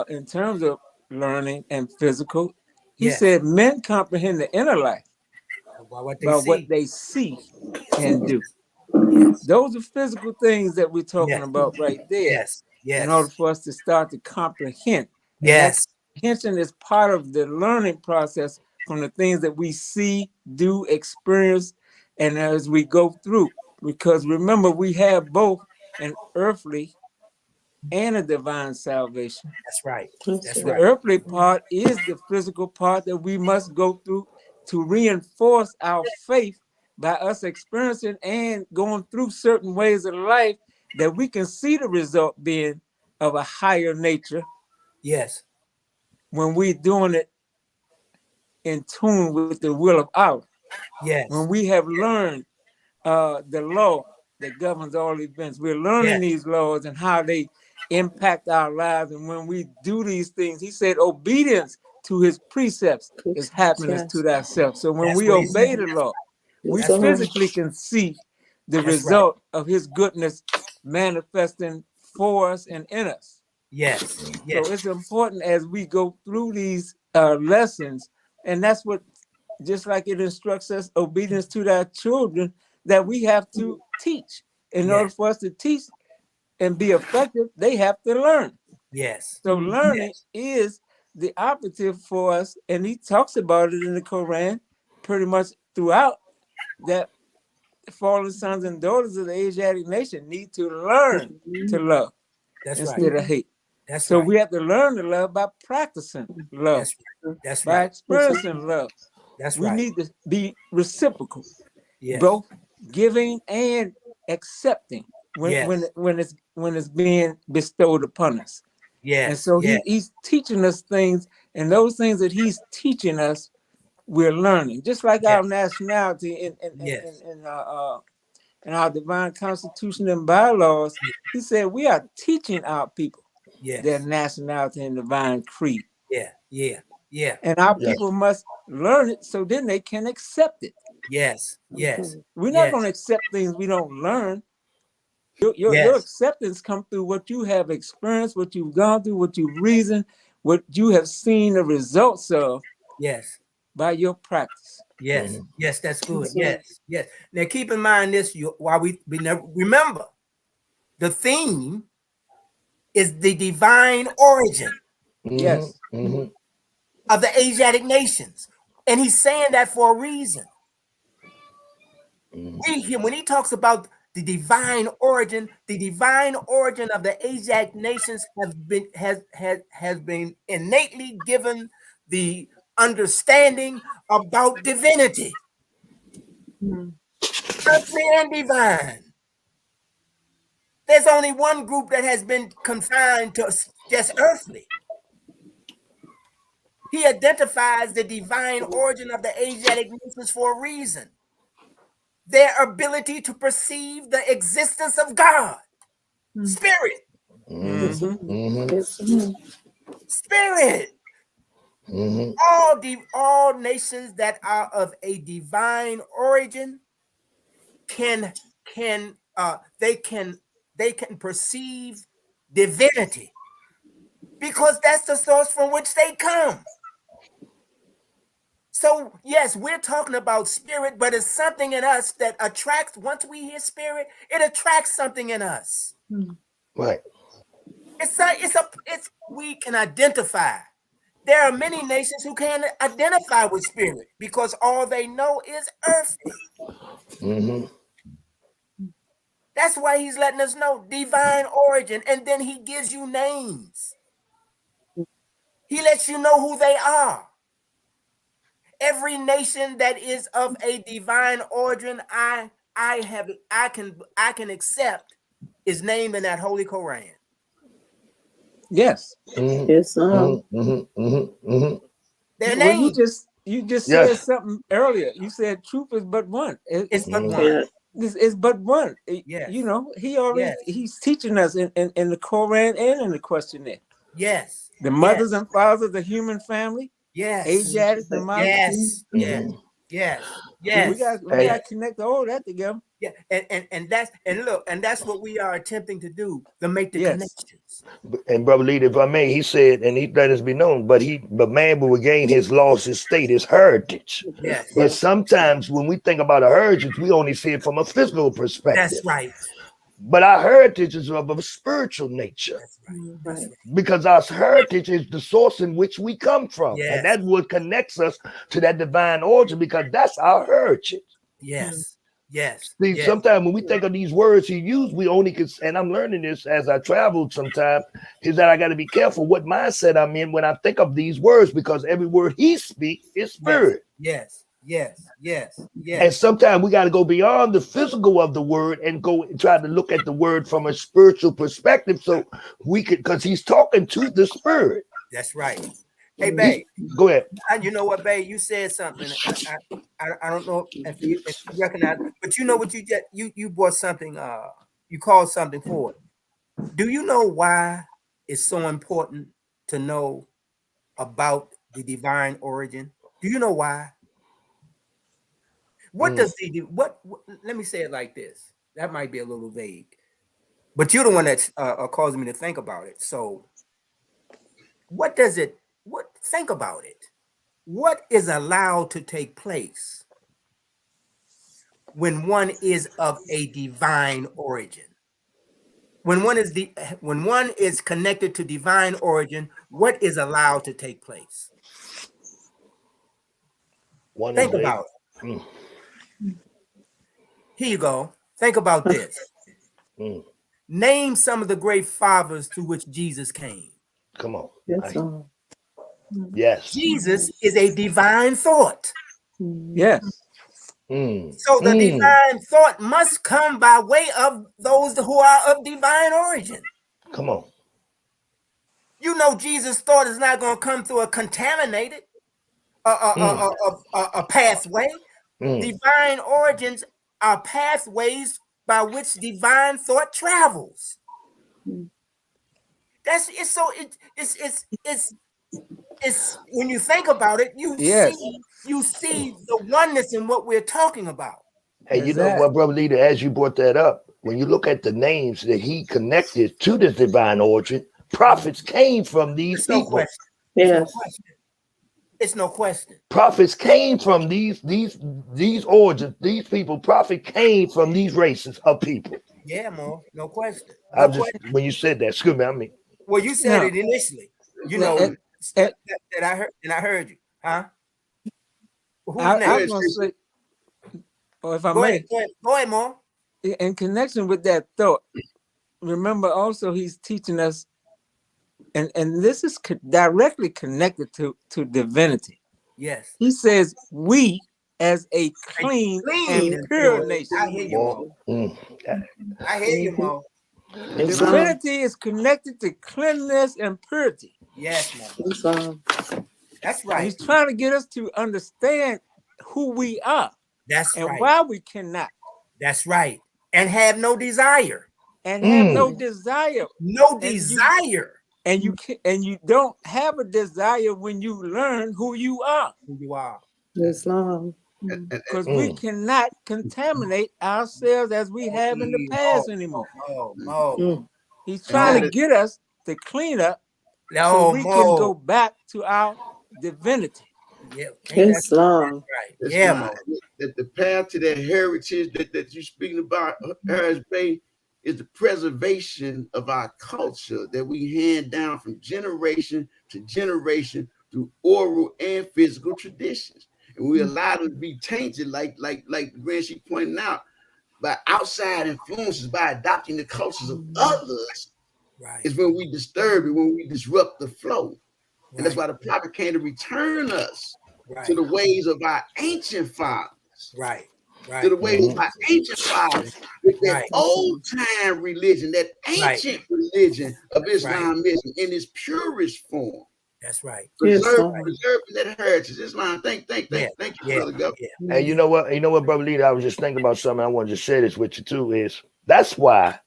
in terms of learning and physical. He said men comprehend the inner life by what they see and do. Those are physical things that we're talking about right there. In order for us to start to comprehend. comprehension is part of the learning process from the things that we see, do, experience, and as we go through. Because remember, we have both an earthly and a divine salvation. That's right. That's The right. earthly part is the physical part that we must go through to reinforce our faith by us experiencing and going through certain ways of life that we can see the result being of a higher nature Yes. when we're doing it in tune with the will of Allah. Yes. When we have learned the law that governs all events, we're learning these laws and how they impact our lives. And when we do these things, he said obedience to his precepts is happiness to thyself. So when we obey the law, we physically can see the result of his goodness manifesting for us and in us. Yes. So it's important as we go through these lessons, and that's what, just like it instructs us, obedience to thy children, that we have to teach. In order for us to teach and be effective, they have to learn. Yes. So learning is the operative for us, and he talks about it in the Koran pretty much throughout, that fallen sons and daughters of the Asiatic nation need to learn to love instead of hate. So we have to learn to love by practicing love. That's by experiencing love. We need to be reciprocal, both giving and accepting when it's being bestowed upon us. And so he's teaching us things, and those things that he's teaching us, we're learning. Just like our nationality in our divine constitution and bylaws, he said we are teaching our people their nationality and divine creed. And our people must learn it so then they can accept it. We're not going to accept things we don't learn. Your acceptance comes through what you have experienced, what you've gone through, what you've reasoned, what you have seen the results of by your practice. Yes, that's good. Yes. Now keep in mind this, while we never remember, the theme is the divine origin of the Asiatic nations. And he's saying that for a reason. When he talks about the divine origin of the Asiatic nations has been innately given the understanding about divinity, earthly and divine. There's only one group that has been confined to just earthly. He identifies the divine origin of the Asiatic nations for a reason. Their ability to perceive the existence of God, spirit. Spirit. All nations that are of a divine origin can perceive divinity, because that's the source from which they come. So yes, we're talking about spirit, but it's something in us that attracts. Once we hear spirit, it attracts something in us. Right. We can identify. There are many nations who can't identify with spirit because all they know is earthly. That's why he's letting us know divine origin, and then he gives you names. He lets you know who they are. Every nation that is of a divine origin, I can accept, is named in that Holy Koran. Yes. Their names. You just said something earlier. You said truth is but one. It's but one. It's but one. You know, he's teaching us in the Koran and in the Questionnaire. Yes. The mothers and fathers of the human family. Yes. Asiatic, the mother. Yes. We gotta connect all that together. Yeah, and that's what we are attempting to do, to make the connections. And Brother Leader, if I may, he said, and he let us be known, but man will regain his lost estate, his heritage. Yes. But sometimes when we think about a heritage, we only see it from a physical perspective. That's right. But our heritage is of a spiritual nature. That's right. That's right. Because our heritage is the source in which we come from. Yes. And that's what connects us to that divine origin, because that's our heritage. Yes. Yes. See, yes. sometimes when we think of these words he used, we only can, and I'm learning this as I traveled sometimes, is that I got to be careful what mindset I'm in when I think of these words, because every word he speaks is spirit. Yes. Yes. Yes. Yes. And sometimes we got to go beyond the physical of the word and go and try to look at the word from a spiritual perspective, so we could, because he's talking to the spirit. That's right. Hey, babe. Go ahead. And you know what, babe? You said something. I don't know if you recognize, but you know what you bought something. You called something forward. Do you know why it's so important to know about the divine origin? Do you know why? What does what? Let me say it like this. That might be a little vague, but you're the one that's causing me to think about it. So, what does it? What? Think about it. What is allowed to take place when one is of a divine origin? When one is connected to divine origin, what is allowed to take place? Think about it. Here you go. Think about this. Name some of the great fathers to which Jesus came. Come on. Yes. Jesus is a divine thought. Yes. So the divine thought must come by way of those who are of divine origin. Come on. You know, Jesus' thought is not going to come through a contaminated a pathway. Divine origins are pathways by which divine thought travels. It's when you think about it, you see the oneness in what we're talking about. And you know what, Brother Leader, as you brought that up, when you look at the names that he connected to this divine origin, prophets came from these people. No question. Yes. It's no question. Prophets came from these origins, these people. Prophet came from these races of people. Yeah, Mo, no question. When you said that, excuse me, I mean. Well, you said it initially. You know that I heard, and I heard you, huh? I was going to say, or if I may, go ahead, Mo. In connection with that thought, remember also he's teaching us, and this is directly connected to divinity. Yes. He says, we as a clean and pure nation. I hear you, Mo. I hear you, Mo. Divinity is connected to cleanliness and purity. Yes, man. That's right. He's trying to get us to understand who we are. That's right. And why we cannot. That's right. And have no desire. And have no desire. No desire. And you don't have a desire when you learn who you are. Who you are. Islam. Because we cannot contaminate ourselves as we have in the past anymore. He's trying to get us to clean up so we can go back to our divinity. Yeah, Islam. Right. Yeah, that the path to that heritage that you're speaking about, Harris Bay, is the preservation of our culture that we hand down from generation to generation through oral and physical traditions. And we allow them to be tainted, like Grand she pointed out, by outside influences, by adopting the cultures of others. Right. Is when we disturb it, when we disrupt the flow. And that's why the prophet came to return us to the ways of our ancient fathers. Right. To the ways of our ancient fathers, with that old time religion, that ancient religion of Islamism in its purest form. That's right. Preserving that heritage. Islam. Thank you, Brother Governor. And you know what, Brother Leader, I was just thinking about something. I wanted to share this with you too. Is that's why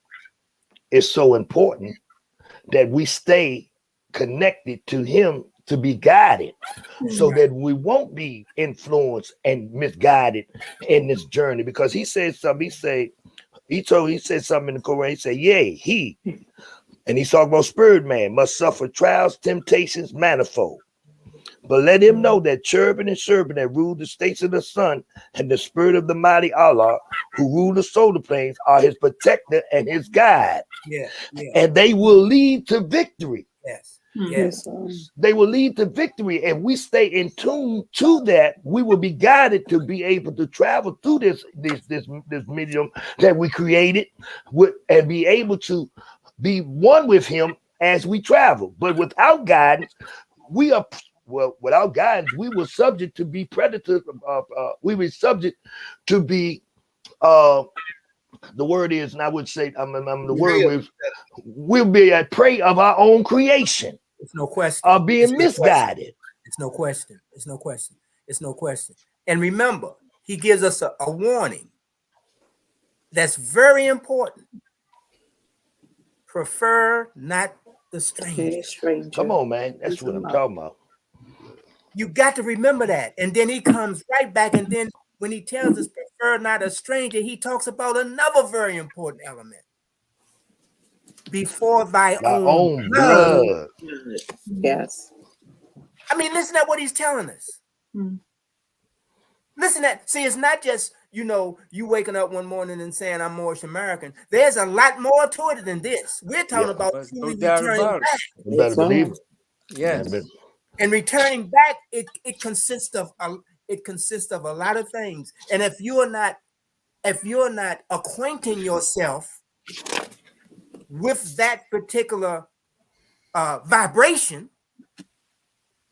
it's so important that we stay connected to him to be guided, so that we won't be influenced and misguided in this journey. Because he said something. He said something in the Koran. He said, "Yea, and he's talking about spirit man must suffer trials, temptations, manifold. But let him know that cherubim and serpent that rule the states of the sun and the spirit of the mighty Allah who rule the solar planes are his protector and his guide. Yeah. And they will lead to victory. Yes. Yes. They will lead to victory. And we stay in tune to that, we will be guided to be able to travel through this medium that we created and be able to be one with him as we travel. But without guidance, without guidance, we were subject to be predators. We were subject to be the word is, and I would say, the word is, we'll be a prey of our own creation. It's no question. Of being misguided. It's no question. It's no question. It's no question. And remember, he gives us a warning that's very important. Prefer not the stranger. Come on, man. That's what I'm talking about. You got to remember that. And then he comes right back. And then when he tells us prefer not a stranger, he talks about another very important element. Before thy own blood. Yes. I mean, listen at what he's telling us. Listen at, see, it's not just, you waking up one morning and saying I'm Moorish American. There's a lot more to it than this. We're talking about truly returning back. You better believe it. Yes. And returning back, it consists of a lot of things. And if you're not acquainting yourself with that particular vibration,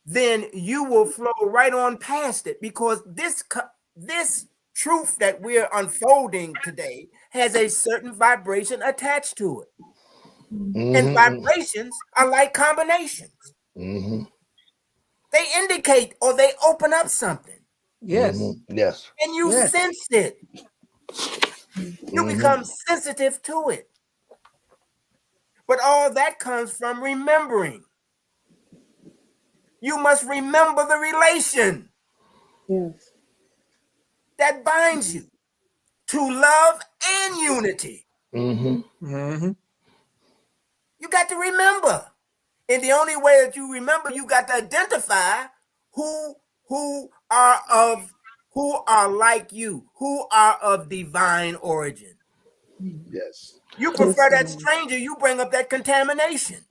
then you will flow right on past it, because this truth that we're unfolding today has a certain vibration attached to it. And vibrations are like combinations. They indicate or they open up something. Yes. Yes. And you sense it. You become sensitive to it. But all that comes from remembering. You must remember the relation that binds you to love and unity. You got to remember. And the only way that you remember, you got to identify who are like you, who are of divine origin. Yes. You prefer that stranger, you bring up that contamination.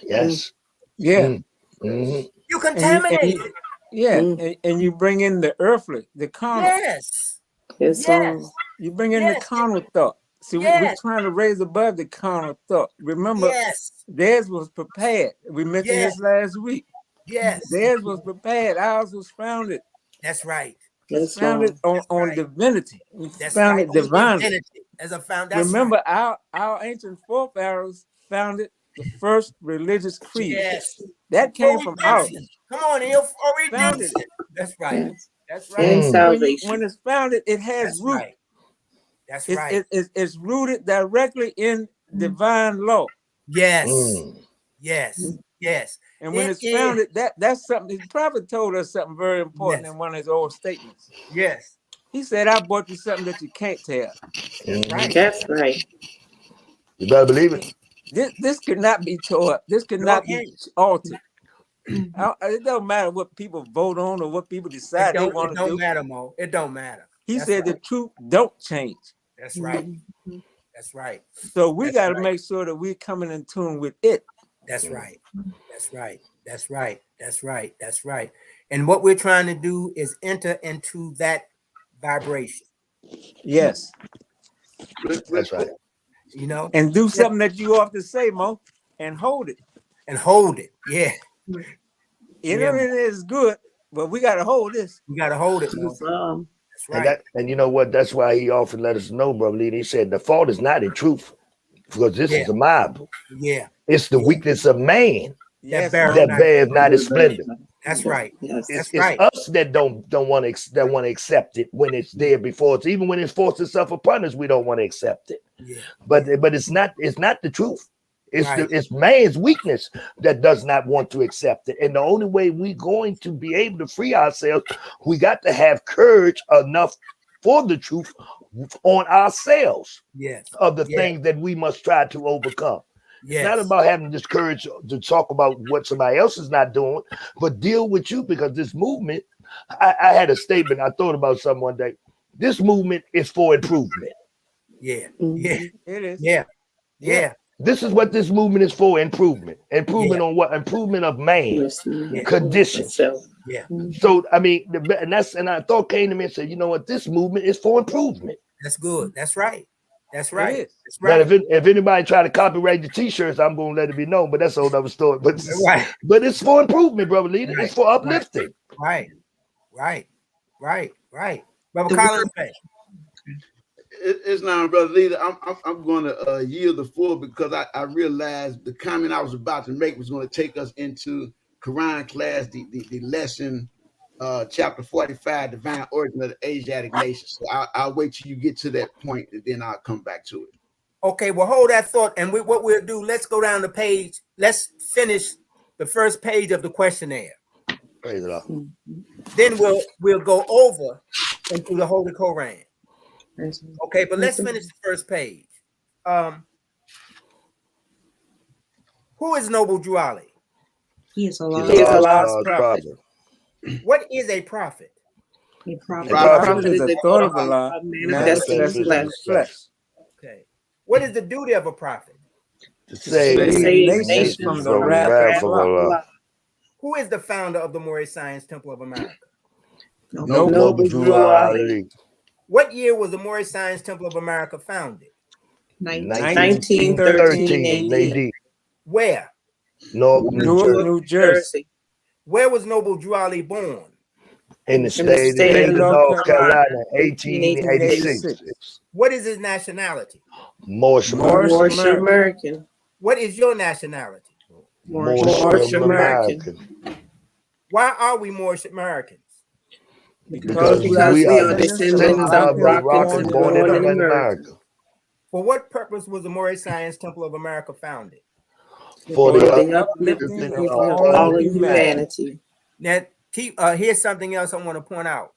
Yes. Yeah. You contaminate it. Yeah. And you bring in the earthly, the carnal. Yes. You bring in the carnal thought. See, we're trying to raise above the carnal thought. Remember, theirs was prepared. We mentioned this last week. Theirs was prepared. Ours was founded. That's right. It's founded on divinity. That's founded right. divinely. As a foundation. Remember, our ancient forefathers founded the first religious creed. Yes. That came from ours. Come on, redemption. That's right. That's right. And salvation. When it's founded, it has root. Right. That's right. It's rooted directly in divine law. Yes. Yes. And when it's founded, that's something. The prophet told us something very important in one of his old statements. Yes. He said, I brought you something that you can't tell. That's right. That's right. You better believe it. This could not be tore up. This could not be altered. It don't matter what people vote on or what people decide they want to do. It don't matter, Mo. It don't matter. He said the truth don't change. That's right. That's right. So we got to make sure that we're coming in tune with it. That's right. That's right. That's right. That's right. That's right. And what we're trying to do is enter into that vibration. Yes. That's right. And do something that you often say, Mo, and hold it. And hold it. Yeah. It is good, but we got to hold this. We got to hold it, Mo. That's right. And you know what? That's why he often let us know, Brother Lee. He said the fault is not in truth, because this is a mob. Yeah. It's the weakness of man that bears not his splendor. That's right. It's us that don't want to accept it when it's there before us. Even when it's forced itself upon us, we don't want to accept it. Yeah. But it's not the truth. It's man's weakness that does not want to accept it. And the only way we're going to be able to free ourselves, we got to have courage enough for the truth on ourselves of the things that we must try to overcome. It's not about having this courage to talk about what somebody else is not doing, but deal with you, because this movement, I had a statement. I thought about something one day. This movement is for improvement. Yeah. It is. Yeah. This is what this movement is for, improvement. Improvement on what? Improvement of man, conditions. Yeah. So, I mean, and I thought came to me and said, you know what? This movement is for improvement. That's good. That's right. That's right. It is. That's right. Now, if anybody try to copyright the t-shirts, I'm going to let it be known, but that's a whole other story. But it's for improvement, brother leader. It's for uplifting. Right. Brother Collins, It's now, brother leader. I'm going to yield the floor because I realized the comment I was about to make was going to take us into Koran class, the lesson, chapter 45, divine origin of the Asiatic nation. So I'll wait till you get to that point, and then I'll come back to it. Okay, well, hold that thought. And what we'll do, let's go down the page. Let's finish the first page of the questionnaire. Praise the Lord. Then we'll go over into the Holy Koran. Okay, but let's finish the first page. Who is Noble Juali? He is a lost prophet. What is a prophet? A prophet. Prophet is a thought of Allah manifested in the flesh. Okay. What is the duty of a prophet? To save nations from the wrath of Allah. Who is the founder of the Moorish Science Temple of America? Noble Juali. What year was the Moorish Science Temple of America founded? 1913 AD. Where? New Jersey. Where was Noble Juali born? In the state of North Carolina, 1886. What is his nationality? Moorish American. What is your nationality? Moorish American. Why are we Moorish Americans? Because we are descendants of Moroccans born in America. For what purpose was the Moorish Science Temple of America founded? For the uplifting of all of humanity. Now, here's something else I want to point out.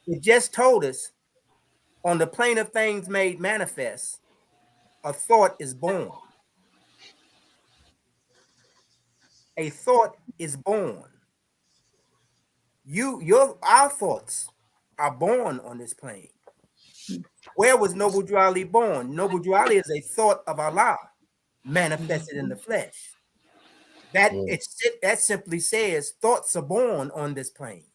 It just told us on the plane of things made manifest, a thought is born. A thought is born. Our thoughts are born on this plane. Where was Noble Juali born? Noble Juali is a thought of Allah manifested in the flesh. That simply says thoughts are born on this plane.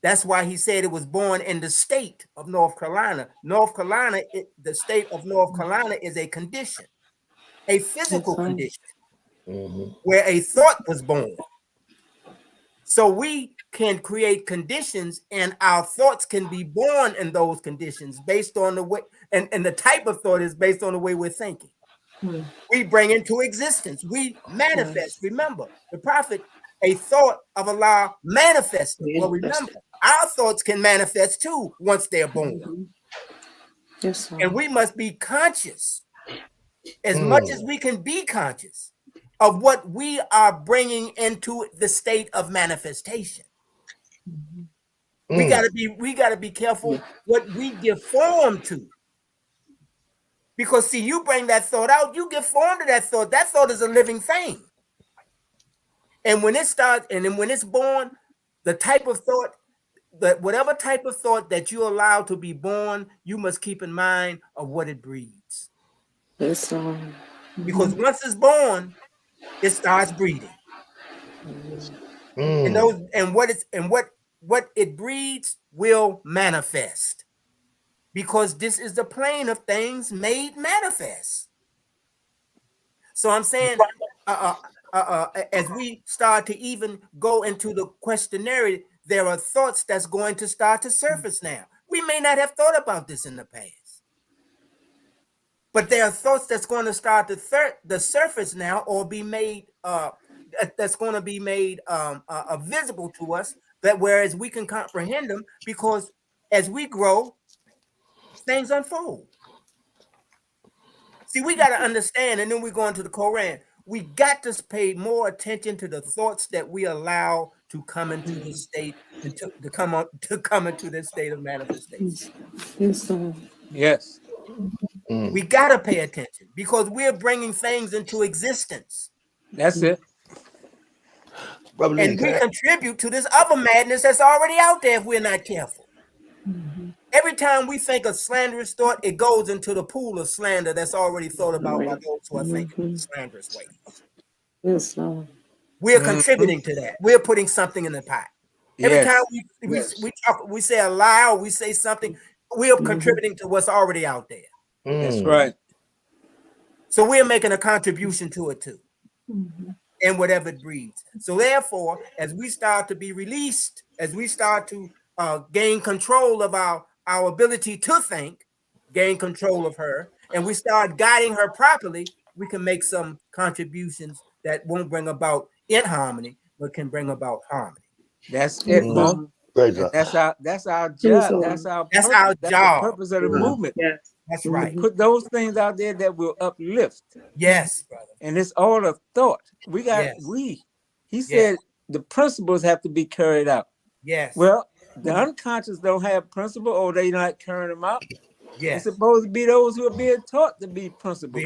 That's why he said it was born in the state of North Carolina. The state of North Carolina is a condition, a physical condition, where a thought was born. So we can create conditions, and our thoughts can be born in those conditions based on the way, and the type of thought is based on the way we're thinking. We bring into existence, we manifest. Remember, the prophet, a thought of Allah manifested. Well, remember, our thoughts can manifest too once they're born. Yes, and we must be conscious, as much as we can be conscious, of what we are bringing into the state of manifestation. We gotta be careful what we give form to. Because see, you bring that thought out, you give form to that thought. That thought is a living thing. And when it starts, and then when it's born, the type of thought, whatever type of thought that you allow to be born, you must keep in mind of what it breeds. Yes, because once it's born, it starts breeding. And what it breeds will manifest. Because this is the plane of things made manifest. So I'm saying, as we start to even go into the questionnaire, there are thoughts that's going to start to surface now. We may not have thought about this in the past, but there are thoughts that's going to start to the surface now, or be made that's going to be made visible to us. That whereas we can comprehend them, because as we grow, things unfold. See, we got to understand, and then we go into the Koran. We got to pay more attention to the thoughts that we allow to come into this state, to come into this state of manifestation. Yes. We got to pay attention because we're bringing things into existence. That's it. Brother Lee, And we contribute to this other madness that's already out there if we're not careful. Every time we think a slanderous thought, it goes into the pool of slander that's already thought about by those who are thinking slanderous ways. Yes, Lord. We're contributing to that. We're putting something in the pot. Every time we say a lie or we say something, we're contributing to what's already out there. That's right. So we're making a contribution to it too. And whatever it breeds. So therefore, as we start to be released, as we start to gain control of our ability to think, gain control of her, and we start guiding her properly, we can make some contributions that won't bring about inharmony, but can bring about harmony. That's it, Mo. That's our job. That's our job. The purpose of the movement. Yes. That's right. Put those things out there that will uplift. Yes, brother. And it's all a thought. We got he said the principles have to be carried out. Yes. Well, the unconscious don't have principle or they not carrying them out. Yes. It's supposed to be those who are being taught to be principled.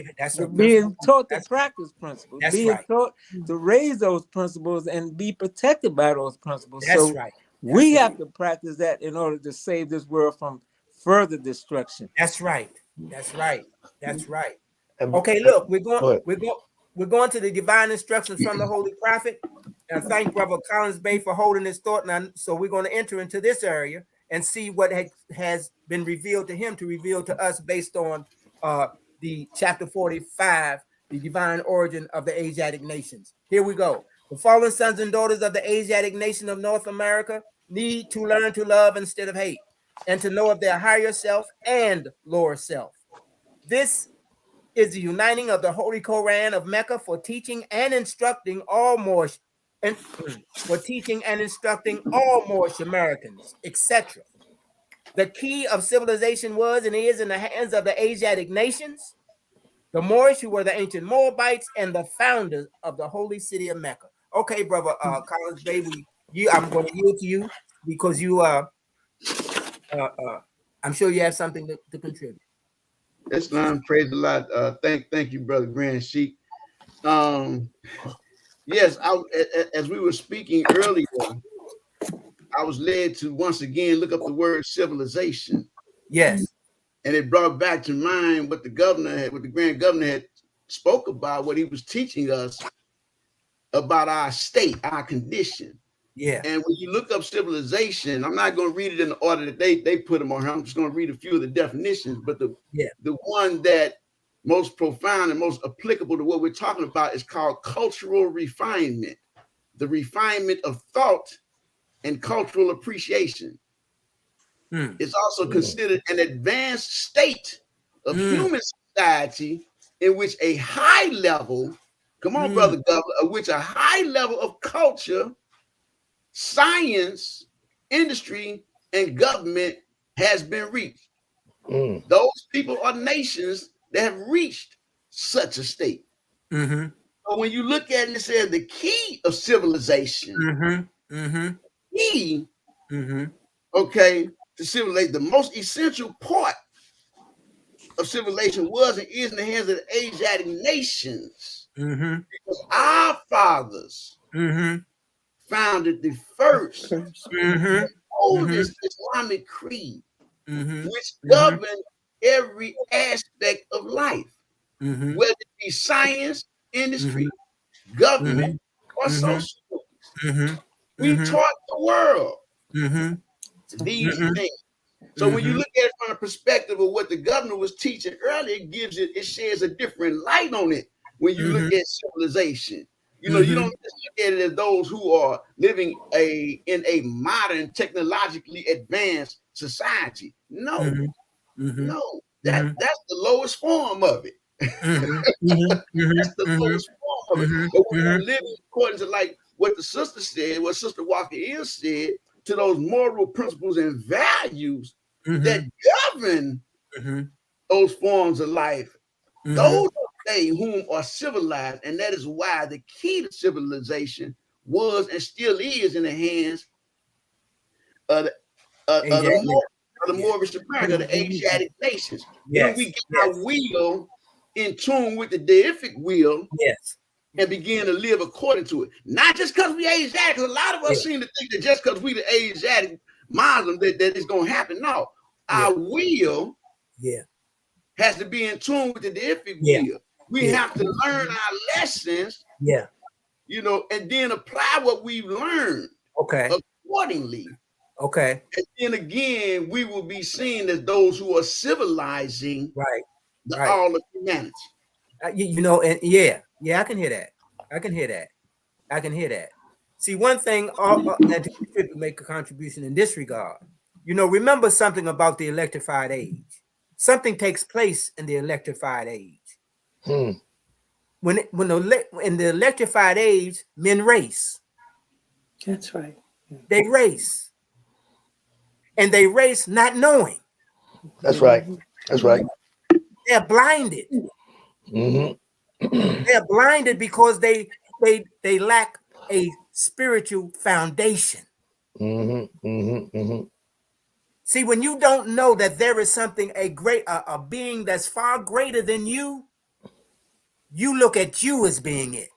Being taught to practice principles. Being taught to raise those principles and be protected by those principles. That's right. We have to practice that in order to save this world from further destruction. That's right. That's right. That's right. Okay, look, we're going to the divine instructions from the Holy Prophet. And I thank Brother Collins Bay for holding this thought. And so we're going to enter into this area and see what has been revealed to him to reveal to us based on the chapter 45, the divine origin of the Asiatic nations. Here we go. The fallen sons and daughters of the Asiatic nation of North America need to learn to love instead of hate and to know of their higher self and lower self. This is the uniting of the Holy Koran of Mecca for teaching and instructing all Moorish Americans, etc. The key of civilization was and is in the hands of the Asiatic nations, the Moorish, who were the ancient Moabites, and the founders of the holy city of Mecca. Okay, Brother Collins, baby, I'm going to yield to you because you I'm sure you have something to contribute. Islam, praise the Lord. Thank you, Brother Grand Sheik. Yes, as we were speaking earlier, I was led to once again look up the word civilization. Yes. And it brought back to mind what the grand governor had spoke about, what he was teaching us about our state, our condition. Yeah. And when you look up civilization, I'm not going to read it in the order that they put them on here. I'm just going to read a few of the definitions, but the one that most profound and most applicable to what we're talking about is called cultural refinement, the refinement of thought and cultural appreciation. It's also considered an advanced state of human society in which a high level, Brother Governor, of which a high level of culture, science, industry, and government has been reached. Those people are nations that have reached such a state. So when you look at it, it says the key of civilization, key, to civilization, the most essential part of civilization was and is in the hands of the Asiatic nations. Because our fathers founded the first oldest Islamic creed, which governed every aspect of life, whether it be science, industry, government, or social. We taught the world these things. So when you look at it from the perspective of what the governor was teaching earlier, it sheds a different light on it when you look at civilization. You know, you don't just look at it as those who are living in a modern, technologically advanced society. No, no, that's the lowest form of it. That's the lowest form of it. But when you live according to like what the sister said, what Sister Walker is said, to those moral principles and values that govern those forms of life, those are they whom are civilized, and that is why the key to civilization was and still is in the hands of the of the Moorish America, the Asiatic nations. Yes. When we get our will in tune with the deific will, yes, and begin to live according to it. Not just because we Asiatic. A lot of us seem to think that just because we the Asiatic Muslim that it's going to happen. No. Our will has to be in tune with the deific will. We have to learn our lessons, you know, and then apply what we've learned accordingly. Okay. And then again, we will be seen as those who are civilizing all of humanity. You know, and I can hear that. I can hear that. See, one thing that should make a contribution in this regard. You know, remember something about the electrified age. Something takes place in the electrified age. Hmm. When in the electrified age, men race. That's right. They race, and they race not knowing. That's right. That's right. They're blinded. They're blinded because they lack a spiritual foundation. See, when you don't know that there is something, a being that's far greater than you, you look at you as being it.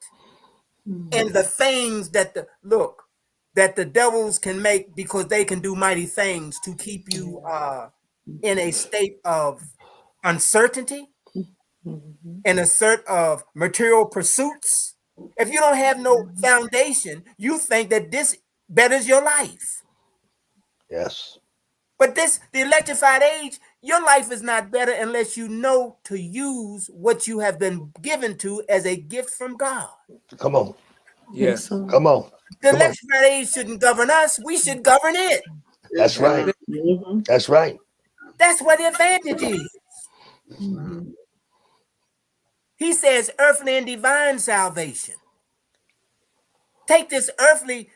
And the things that the devils can make, because they can do mighty things to keep you in a state of uncertainty, in a sort of material pursuits. If you don't have no foundation, you think that this betters your life. Yes. But the electrified age, your life is not better unless you know to use what you have been given to as a gift from God. Come on. Yes. Come on. The electrified age shouldn't govern us. We should govern it. That's right. That's right. That's what the advantage is. He says earthly and divine salvation. Take this earthly,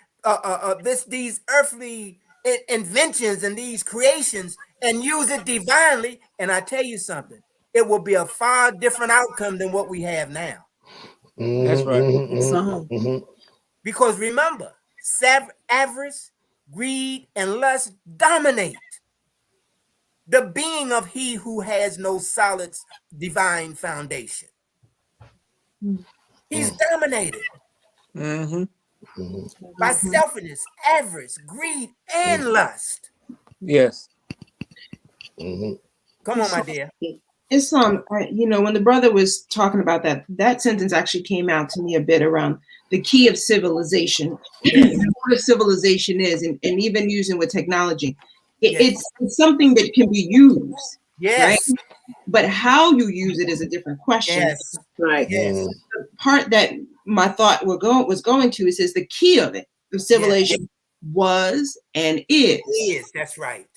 these earthly inventions and these creations and use it divinely. And I tell you something, it will be a far different outcome than what we have now. That's right. Because remember, avarice, greed, and lust dominate the being of he who has no solid divine foundation. He's dominated by selfishness, avarice, greed, and lust. Yes. Come on, my dear. It's you know, when the brother was talking about that sentence actually came out to me a bit around the key of civilization. What a civilization is, and even using with technology, it's something that can be used. Right? But how you use it is a different question. Right. The part that my thought was going to is the key of it. The civilization was and is. That's right.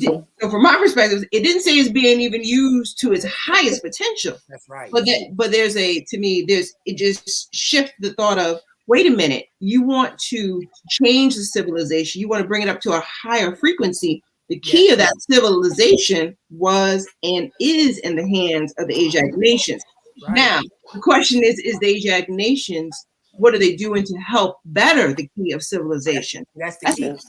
So from my perspective, it didn't say it's being even used to its highest potential. That's right. But there's it just shifts the thought of, wait a minute, you want to change the civilization, you want to bring it up to a higher frequency. The key of that civilization was and is in the hands of the Asiatic nations. Right. Now, the question is the Asiatic nations, what are they doing to help better the key of civilization? That's different.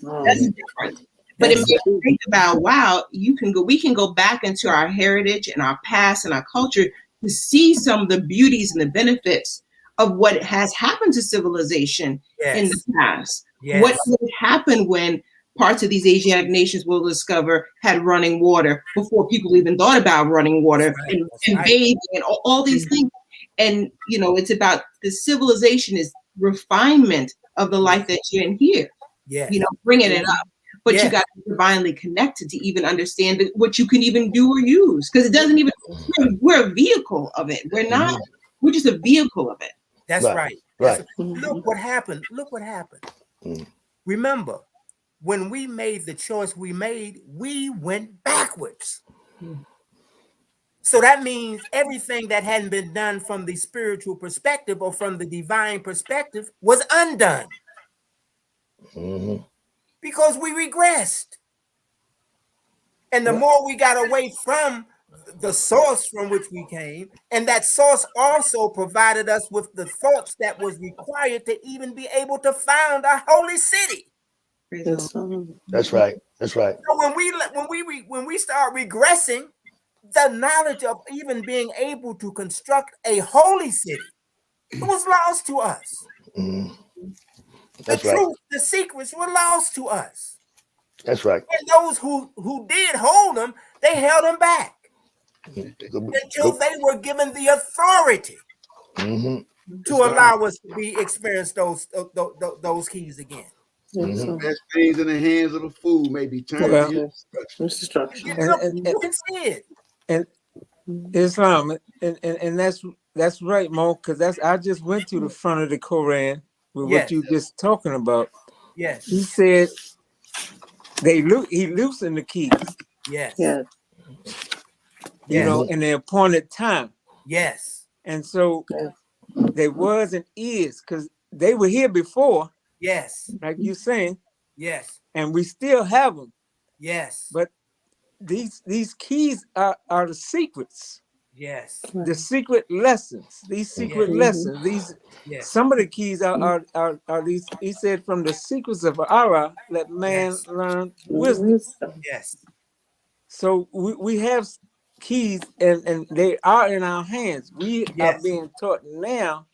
But it makes you think about, wow, we can go back into our heritage and our past and our culture to see some of the beauties and the benefits of what has happened to civilization in the past. What would happen when parts of these Asiatic nations will discover had running water before people even thought about running water and bathing and all these things. And, you know, it's about the civilization is refinement of the life that you're in here, you know, bringing it up. But you got to be divinely connected to even understand what you can even do or use. Because it doesn't even, we're a vehicle of it. We're not, we're just a vehicle of it. That's right. Look what happened. Remember, when we made the choice we made, we went backwards. So that means everything that hadn't been done from the spiritual perspective or from the divine perspective was undone. Because we regressed. And the more we got away from the source from which we came, and that source also provided us with the thoughts that was required to even be able to found a holy city. Praise the Yes, Lord. Lord. That's right. That's right. So when we start regressing, the knowledge of even being able to construct a holy city, it was lost to us. Mhm. The That's right. truth, the secrets were lost to us. That's right. And those who did hold them, they held them back until they were given the authority Mhm. to allow us to experience those keys again. Yes, Lord. Best things in the hands of a fool may be turned Well, to his Yes. destruction. You Instruction. can see it. and Islam, and that's right, Mo, because I just went to the front of the Koran with what Yes. you just talking about. Yes. He said he loosened the keys, Yes. Yes. you Yes. know, in the appointed time. Yes. And so Yes. there was and is, because they were here before, Yes. like you're saying, Yes. and we still have them. Yes. But these keys are the secrets, Yes. the secret lessons. These secret Yes. lessons. These Yes. some of the keys are these. He said, from the secrets of Allah, let man Yes. learn wisdom. Wisdom. Yes. So we have keys, and they are in our hands. We are Yes. being taught now,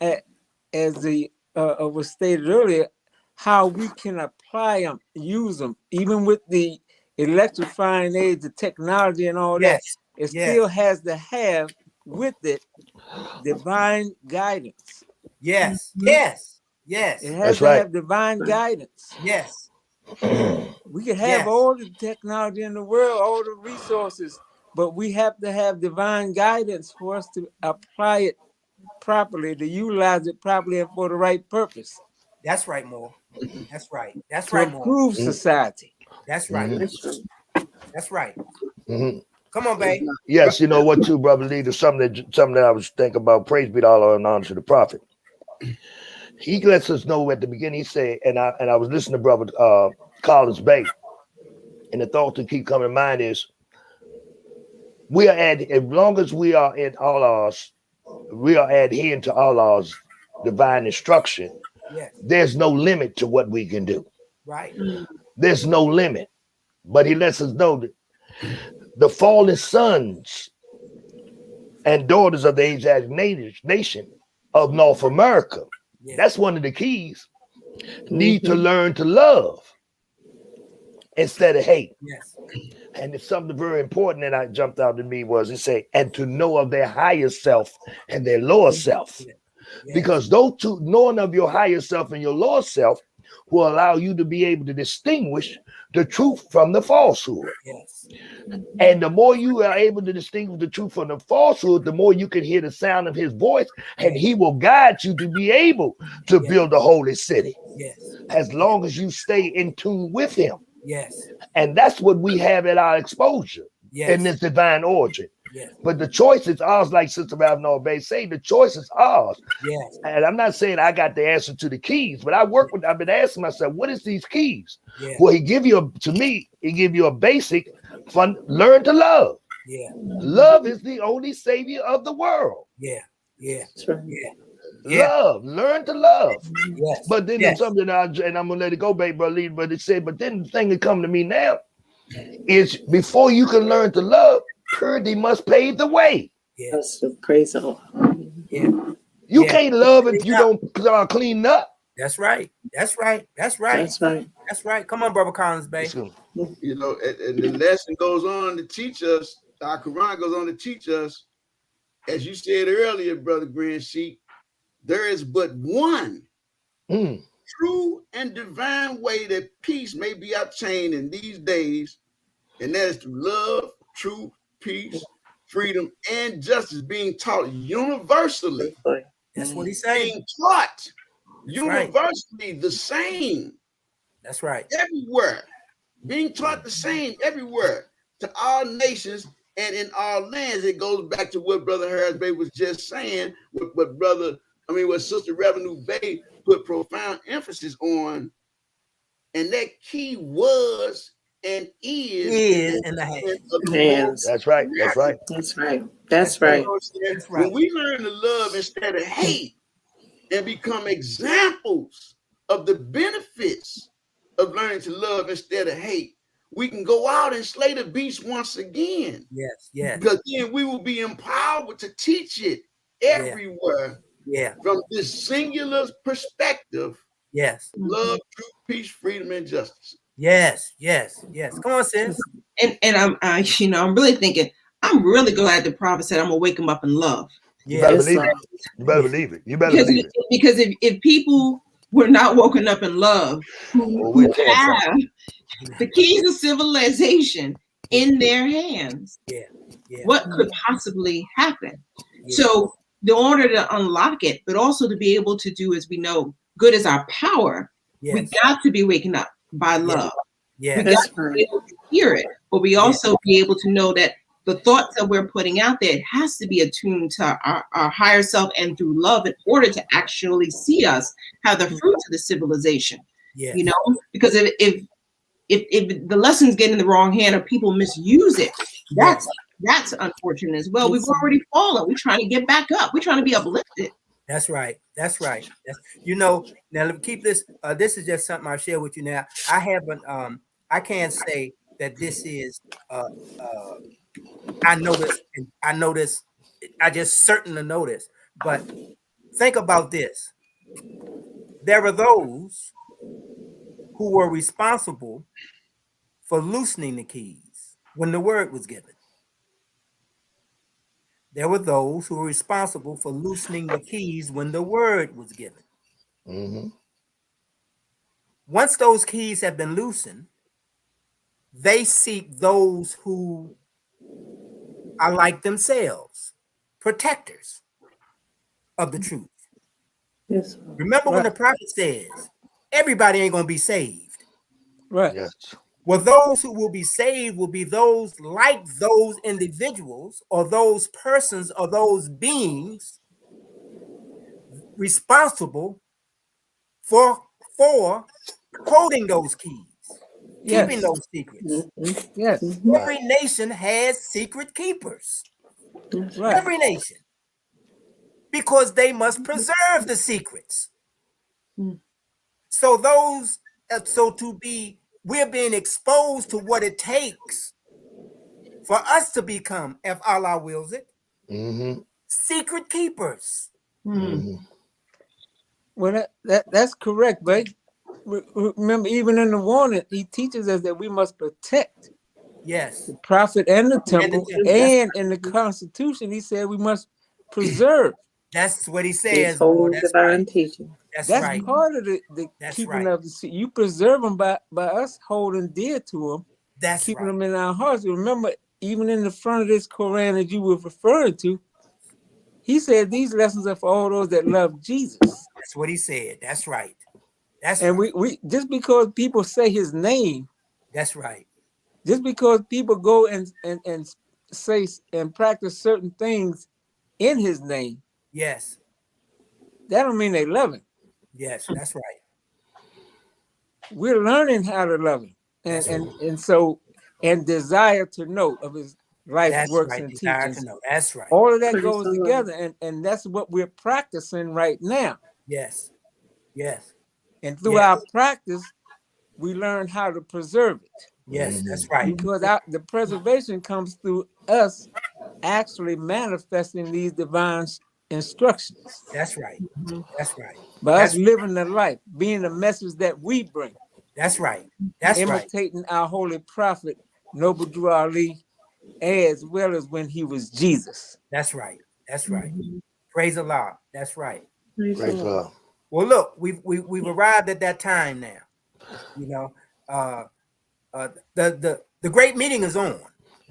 as the was stated earlier, how we can apply them, use them, even with the electrifying age, the technology, and all that. Yes. It Yes. still has to have with it divine guidance. Yes. Yes. Yes. It has That's to right. have divine guidance. Yes. We can have Yes. all the technology in the world, all the resources, but we have to have divine guidance for us to apply it properly, to utilize it properly and for the right purpose, That's right, Mo. That's right. That's to right, Mo. improve society. That's right. That's right. That's right. Mhm. Come on, babe. Yes, you know what, too, brother leader. Something that I was thinking about. Praise be to Allah and honor to the prophet. He lets us know at the beginning. He said, and I was listening to brother Collins Bay, and the thought to keep coming to mind is, we are as long as we are in Allah's, we are adhering to Allah's divine instruction. Yes. There's no limit to what we can do. Right. There's no limit. But he lets us know that the fallen sons and daughters of the Asiatic nation of North America, Yes. that's one of the keys, need to learn to love instead of hate. Yes. And it's something very important that I jumped out to me was it say, and to know of their higher self and their lower self. Yes. Because those two, knowing of your higher self and your lower self, will allow you to be able to distinguish the truth from the falsehood. Yes. And the more you are able to distinguish the truth from the falsehood, the more you can hear the sound of his voice, and he will guide you to be able to build a holy city. Yes. As long as you stay in tune with him. Yes. And that's what we have at our exposure in this divine origin. Yes. But the choice is ours, like Sister Ravnor Bay say, the choice is ours. Yes. And I'm not saying I got the answer to the keys, but I've been asking myself, what is these keys? Yeah. Well, he give you a basic fun, learn to love. Yeah. Love is the only savior of the world. Yeah. Yeah. That's right. Yeah. Love, learn to love. Yes. But then there's something and I'm gonna let it go, baby, brother. But it said, but then the thing that come to me now is before you can learn to love, purity must pave the way. Yes. Praise the Lord. Yeah. You can't love if you don't clean up. That's right. That's right. That's right. That's right. That's right. Come on, Brother Collins, Bay. You know, and the lesson goes on to teach us, our Quran goes on to teach us, as you said earlier, Brother Grand Sheep, there is but one true and divine way that peace may be obtained in these days, and that is through love, truth, peace, freedom, and justice being taught universally. That's what he's saying. Being taught universally the same. That's right. Everywhere. Being taught the same everywhere to all nations and in all lands. It goes back to what Brother Harris Bay was just saying, what Sister Revenue Bay put profound emphasis on. And that key was and is in the hands. That's right. That's right. That's right. That's right. That's right. When we learn to love instead of hate and become examples of the benefits of learning to love instead of hate, we can go out and slay the beast once again. Yes, yes. Because then we will be empowered to teach it everywhere. Yeah. From this singular perspective. Yes. Love, truth, peace, freedom, and justice. Yes, yes, yes. Come on, sis. And I'm really thinking, I'm really glad the prophet said I'm gonna wake him up in love. You better believe it. You better believe it. You better believe it. Because if people were not woken up in love, who have the keys of civilization in their hands, what could possibly happen? So in order to unlock it, but also to be able to do, as we know, good is our power, we got to be waking up by love. We got to be able to hear it, but we also be able to know that the thoughts that we're putting out there, it has to be attuned to our higher self and through love in order to actually see us have the fruits of the civilization. You know, because if the lessons get in the wrong hand or people misuse it, that's unfortunate as well. We've already fallen. We're trying to get back up. We're trying to be uplifted. That's right. That's right. You know, now let me keep this. This is just something I'll share with you now. I haven't. I can't say that this is. I know this. I know this. I just certain to know this. But think about this. There are those who were responsible for loosening the keys when the word was given. There were those who were responsible for loosening the keys when the word was given. Mm-hmm. Once those keys have been loosened, they seek those who are like themselves, protectors of the truth. Yes. Remember when the prophet says, everybody ain't going to be saved. Right. Yes. Well, those who will be saved will be those like those individuals or those persons or those beings responsible for holding those keys, keeping those secrets. Yes. Every nation has secret keepers. Right. Every nation. Because they must preserve the secrets. So we're being exposed to what it takes for us to become, if Allah wills it, secret keepers. Well, that's correct, but remember, even in the warning, he teaches us that we must protect the prophet and the temple, and in the Constitution, he said we must preserve. That's what he says. That's divine teaching. That's right. Part of the keeping of the secret. You preserve them by us holding dear to them. That's keeping them in our hearts. Remember, even in the front of this Koran that you were referring to, he said these lessons are for all those that love Jesus. That's what he said. That's right. We just because people say his name. That's right. Just because people go and say and practice certain things in his name. Yes. That don't mean they love him. Yes, that's right. We're learning how to love him. And desire to know of his life, works, and teachings. That's right. All of that goes together, and that's what we're practicing right now. Yes. Yes. And through our practice, we learn how to preserve it. Yes, that's right. Because the preservation comes through us actually manifesting these divine instructions. That's right. That's right. By us living the life, being the message that we bring. That's right. That's imitating our holy prophet, Noble Drew Ali, as well as when he was Jesus. That's right. That's right. Praise Allah. That's right. Praise Allah. Well, look, we've arrived at that time now. You know, the great meeting is on.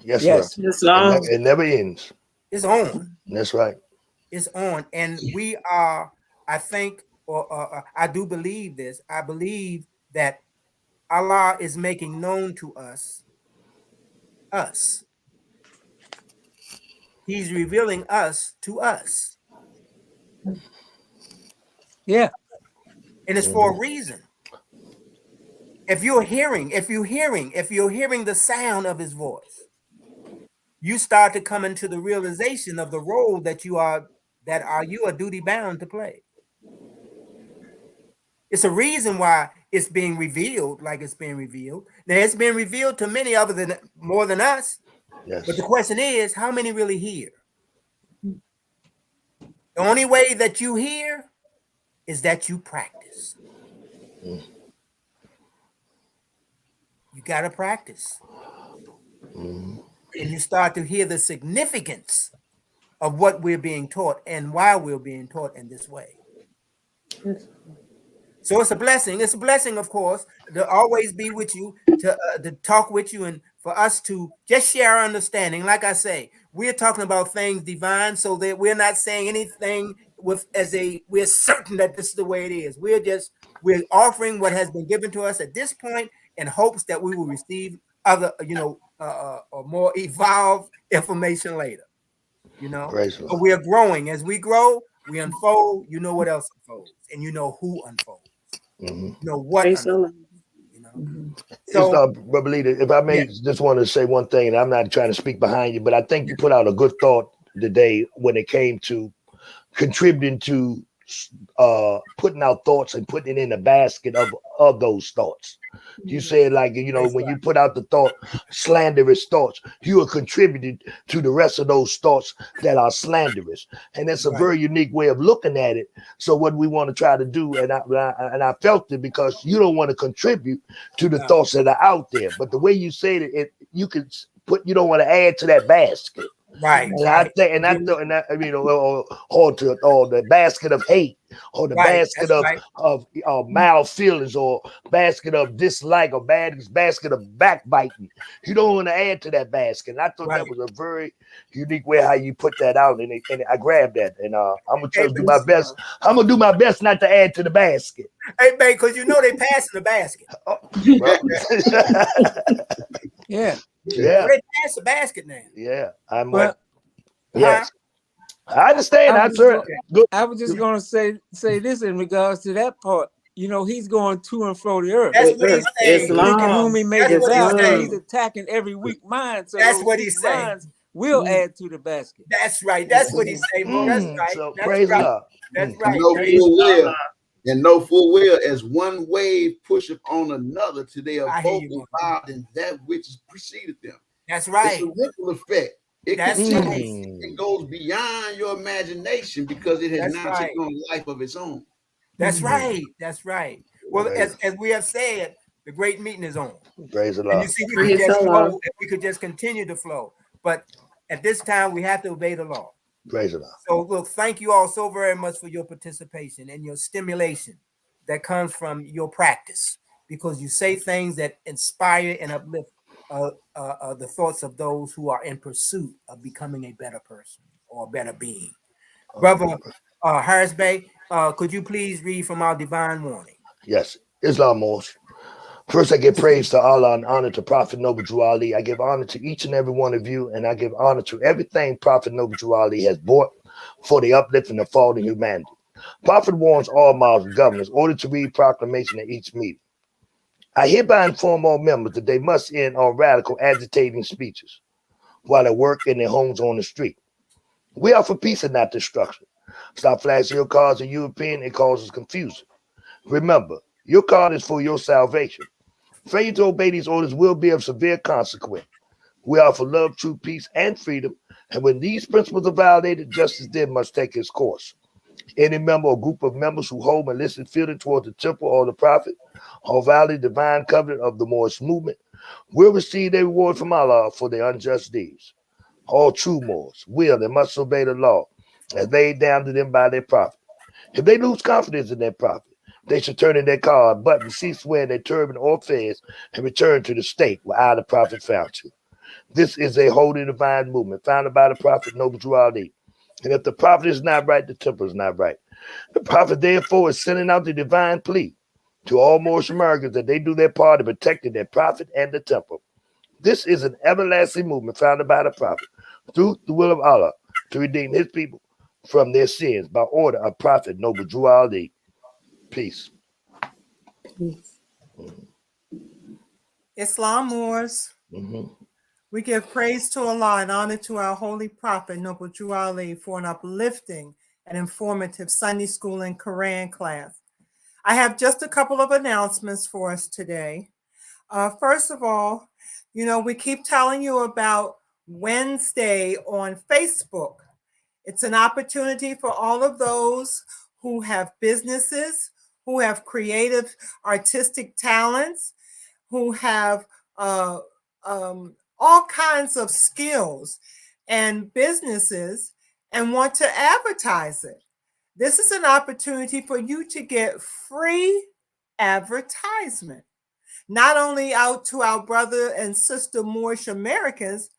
Yes, sir. It's long. It never ends. It's on. That's right. It's on, and we are. I think, or I do believe this. I believe that Allah is making known to us. He's revealing us to us. Yeah. And it's for a reason. If you're hearing the sound of his voice, you start to come into the realization of the role that you are duty bound to play. It's a reason why it's being revealed like it's being revealed. Now it's being revealed to many more than us. Yes. But the question is, how many really hear? The only way that you hear is that you practice. You got to practice. And you start to hear the significance of what we're being taught and why we're being taught in this way. So it's a blessing. It's a blessing, of course, to always be with you, to talk with you, and for us to just share our understanding. Like I say, we're talking about things divine, so that we're not saying anything we're certain that this is the way it is. We're offering what has been given to us at this point in hopes that we will receive other, or more evolved information later. So we are growing. As we grow, we unfold. You know what else unfolds, and you know who unfolds. You know what unfolds. So, Brother Leader, if I may, just want to say one thing, and I'm not trying to speak behind you, but I think you put out a good thought today when it came to contributing to putting out thoughts and putting it in the basket of those thoughts. You said, like, when you put out the thought, slanderous thoughts, you are contributing to the rest of those thoughts that are slanderous. And that's a very unique way of looking at it. So what we want to try to do, and I felt it, because you don't want to contribute to the thoughts that are out there. But the way you said it, you could put, you don't want to add to that basket. Right. And I think, or the basket of hate, or the basket of mild feelings, or basket of dislike, or basket of backbiting. You don't want to add to that basket. And I thought that was a very unique way how you put that out, and I grabbed that. And I'm gonna try to do my best. I'm gonna do my best not to add to the basket. Hey, man, because they passing the basket. Yeah. They pass the basket now. Yeah. Yes. I understand. I was just going to say this in regards to that part. He's going to and fro the earth. That's what he's saying. Thinking whom he may desire. He's attacking every weak mind. So that's what he's saying. Minds will add to the basket. That's right. That's what he's saying. That's right. So that's praise right. God. That's right. No full well as one wave pusheth on another till they are both involved in that which has preceded them. That's right. It's a ripple effect. It goes beyond your imagination, because it has now taken on a life of its own. That's right. That's right. Well, as we have said, the great meeting is on. Praise the Lord. And you see, we could just flow, we could just continue to flow. But at this time, we have to obey the law. Praise the Lord. So look, thank you all so very much for your participation and your stimulation that comes from your practice, because you say things that inspire and uplift the thoughts of those who are in pursuit of becoming a better person or a better being. Brother Harris Bey, could you please read from our divine warning? Yes. Islam Morse. First, I give praise to Allah and honor to Prophet Noble Drew Ali. I give honor to each and every one of you, and I give honor to everything Prophet Noble Drew Ali has brought for the uplift and the fall of humanity. Prophet warns all Muslim governors ordered to read proclamation at each meeting. I hereby inform all members that they must end all radical agitating speeches while at work in their homes on the street. We are for peace and not destruction. Stop flashing your cards in European. It causes confusion. Remember, your card is for your salvation. Failure to obey these orders will be of severe consequence. We are for love, truth, peace, and freedom. And when these principles are violated, justice then must take its course. Any member or group of members who hold illicit feeling towards the temple or the prophet or violate the divine covenant of the Moorish movement will receive their reward from Allah for their unjust deeds. All true Moors will and must obey the law as laid down to them by their prophet. If they lose confidence in their prophet, they should turn in their card, button, cease wearing their turban or fez, and return to the state where I, the prophet, found you. This is a holy divine movement founded by the prophet Noble Drew Ali. And if the prophet is not right, the temple is not right. The prophet, therefore, is sending out the divine plea to all Moorish Americans that they do their part in protecting their prophet and the temple. This is an everlasting movement founded by the prophet through the will of Allah to redeem his people from their sins by order of Prophet Noble Drew Ali. Peace. Islam Moors. We give praise to Allah and honor to our holy prophet, Noble Drew Ali, for an uplifting and informative Sunday school and Koran class. I have just a couple of announcements for us today. First of all, we keep telling you about Wednesday on Facebook. It's an opportunity for all of those who have businesses, who have creative artistic talents, who have all kinds of skills and businesses and want to advertise it. This is an opportunity for you to get free advertisement, not only out to our brother and sister Moorish Americans,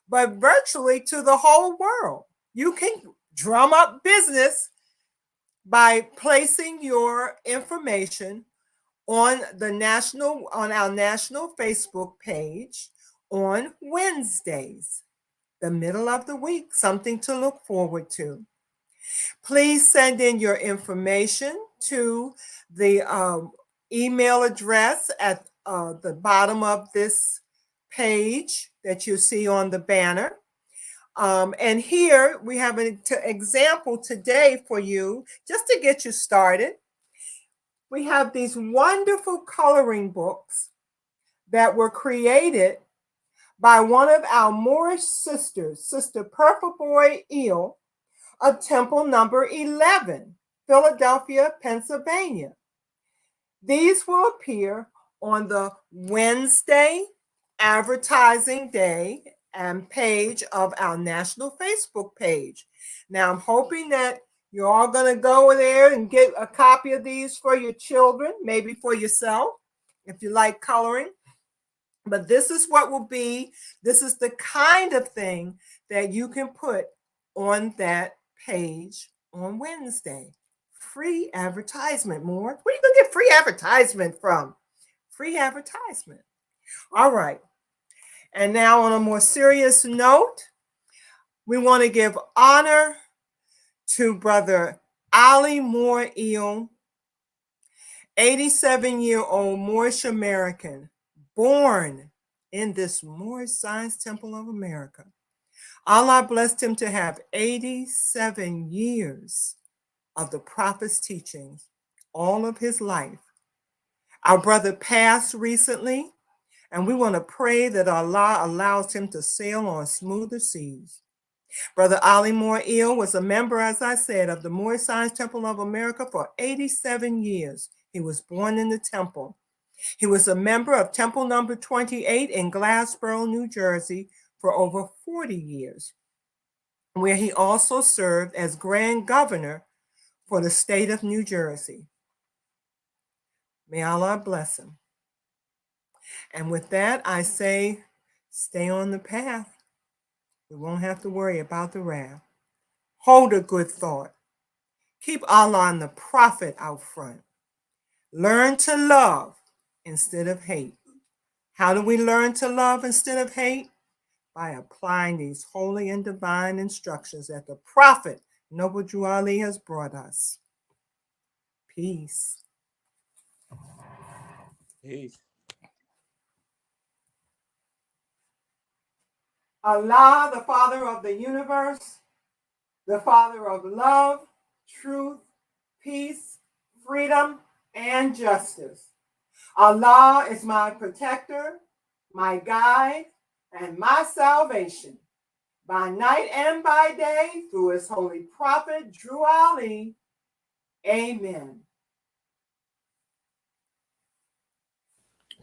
but virtually to the whole world. You can drum up business by placing your information on our national Facebook page on Wednesdays, the middle of the week, something to look forward to. Please send in your information to the email address at the bottom of this page that you see on the banner. And here we have an example today for you, just to get you started. We have these wonderful coloring books that were created by one of our Moorish sisters, Sister Purple Boy Eel of Temple number 11, Philadelphia, Pennsylvania. These will appear on the Wednesday advertising day and page of our national Facebook page. Now, I'm hoping that you're all going to go there and get a copy of these for your children, maybe for yourself, if you like coloring. But this is the kind of thing that you can put on that page on Wednesday. Free advertisement, more. Where are you going to get free advertisement from? Free advertisement. All right. And now, on a more serious note, we want to give honor to Brother Ali Moore Eel, 87-year-old Moorish American, born in this Moorish Science Temple of America. Allah blessed him to have 87 years of the Prophet's teachings, all of his life. Our brother passed recently, and we want to pray that Allah allows him to sail on smoother seas. Brother Ali Moore Eel was a member, as I said, of the Moorish Science Temple of America for 87 years. He was born in the temple. He was a member of Temple number 28 in Glassboro, New Jersey for over 40 years, where he also served as Grand Governor for the state of New Jersey. May Allah bless him. And with that, I say, stay on the path. We won't have to worry about the wrath. Hold a good thought. Keep Allah and the Prophet out front. Learn to love instead of hate. How do we learn to love instead of hate? By applying these holy and divine instructions that the Prophet, Noble Drew Ali, has brought us. Peace. Peace. Allah, the Father of the universe, the Father of love, truth, peace, freedom, and justice. Allah is my protector, my guide, and my salvation, by night and by day, through his holy prophet, Drew Ali. Amen.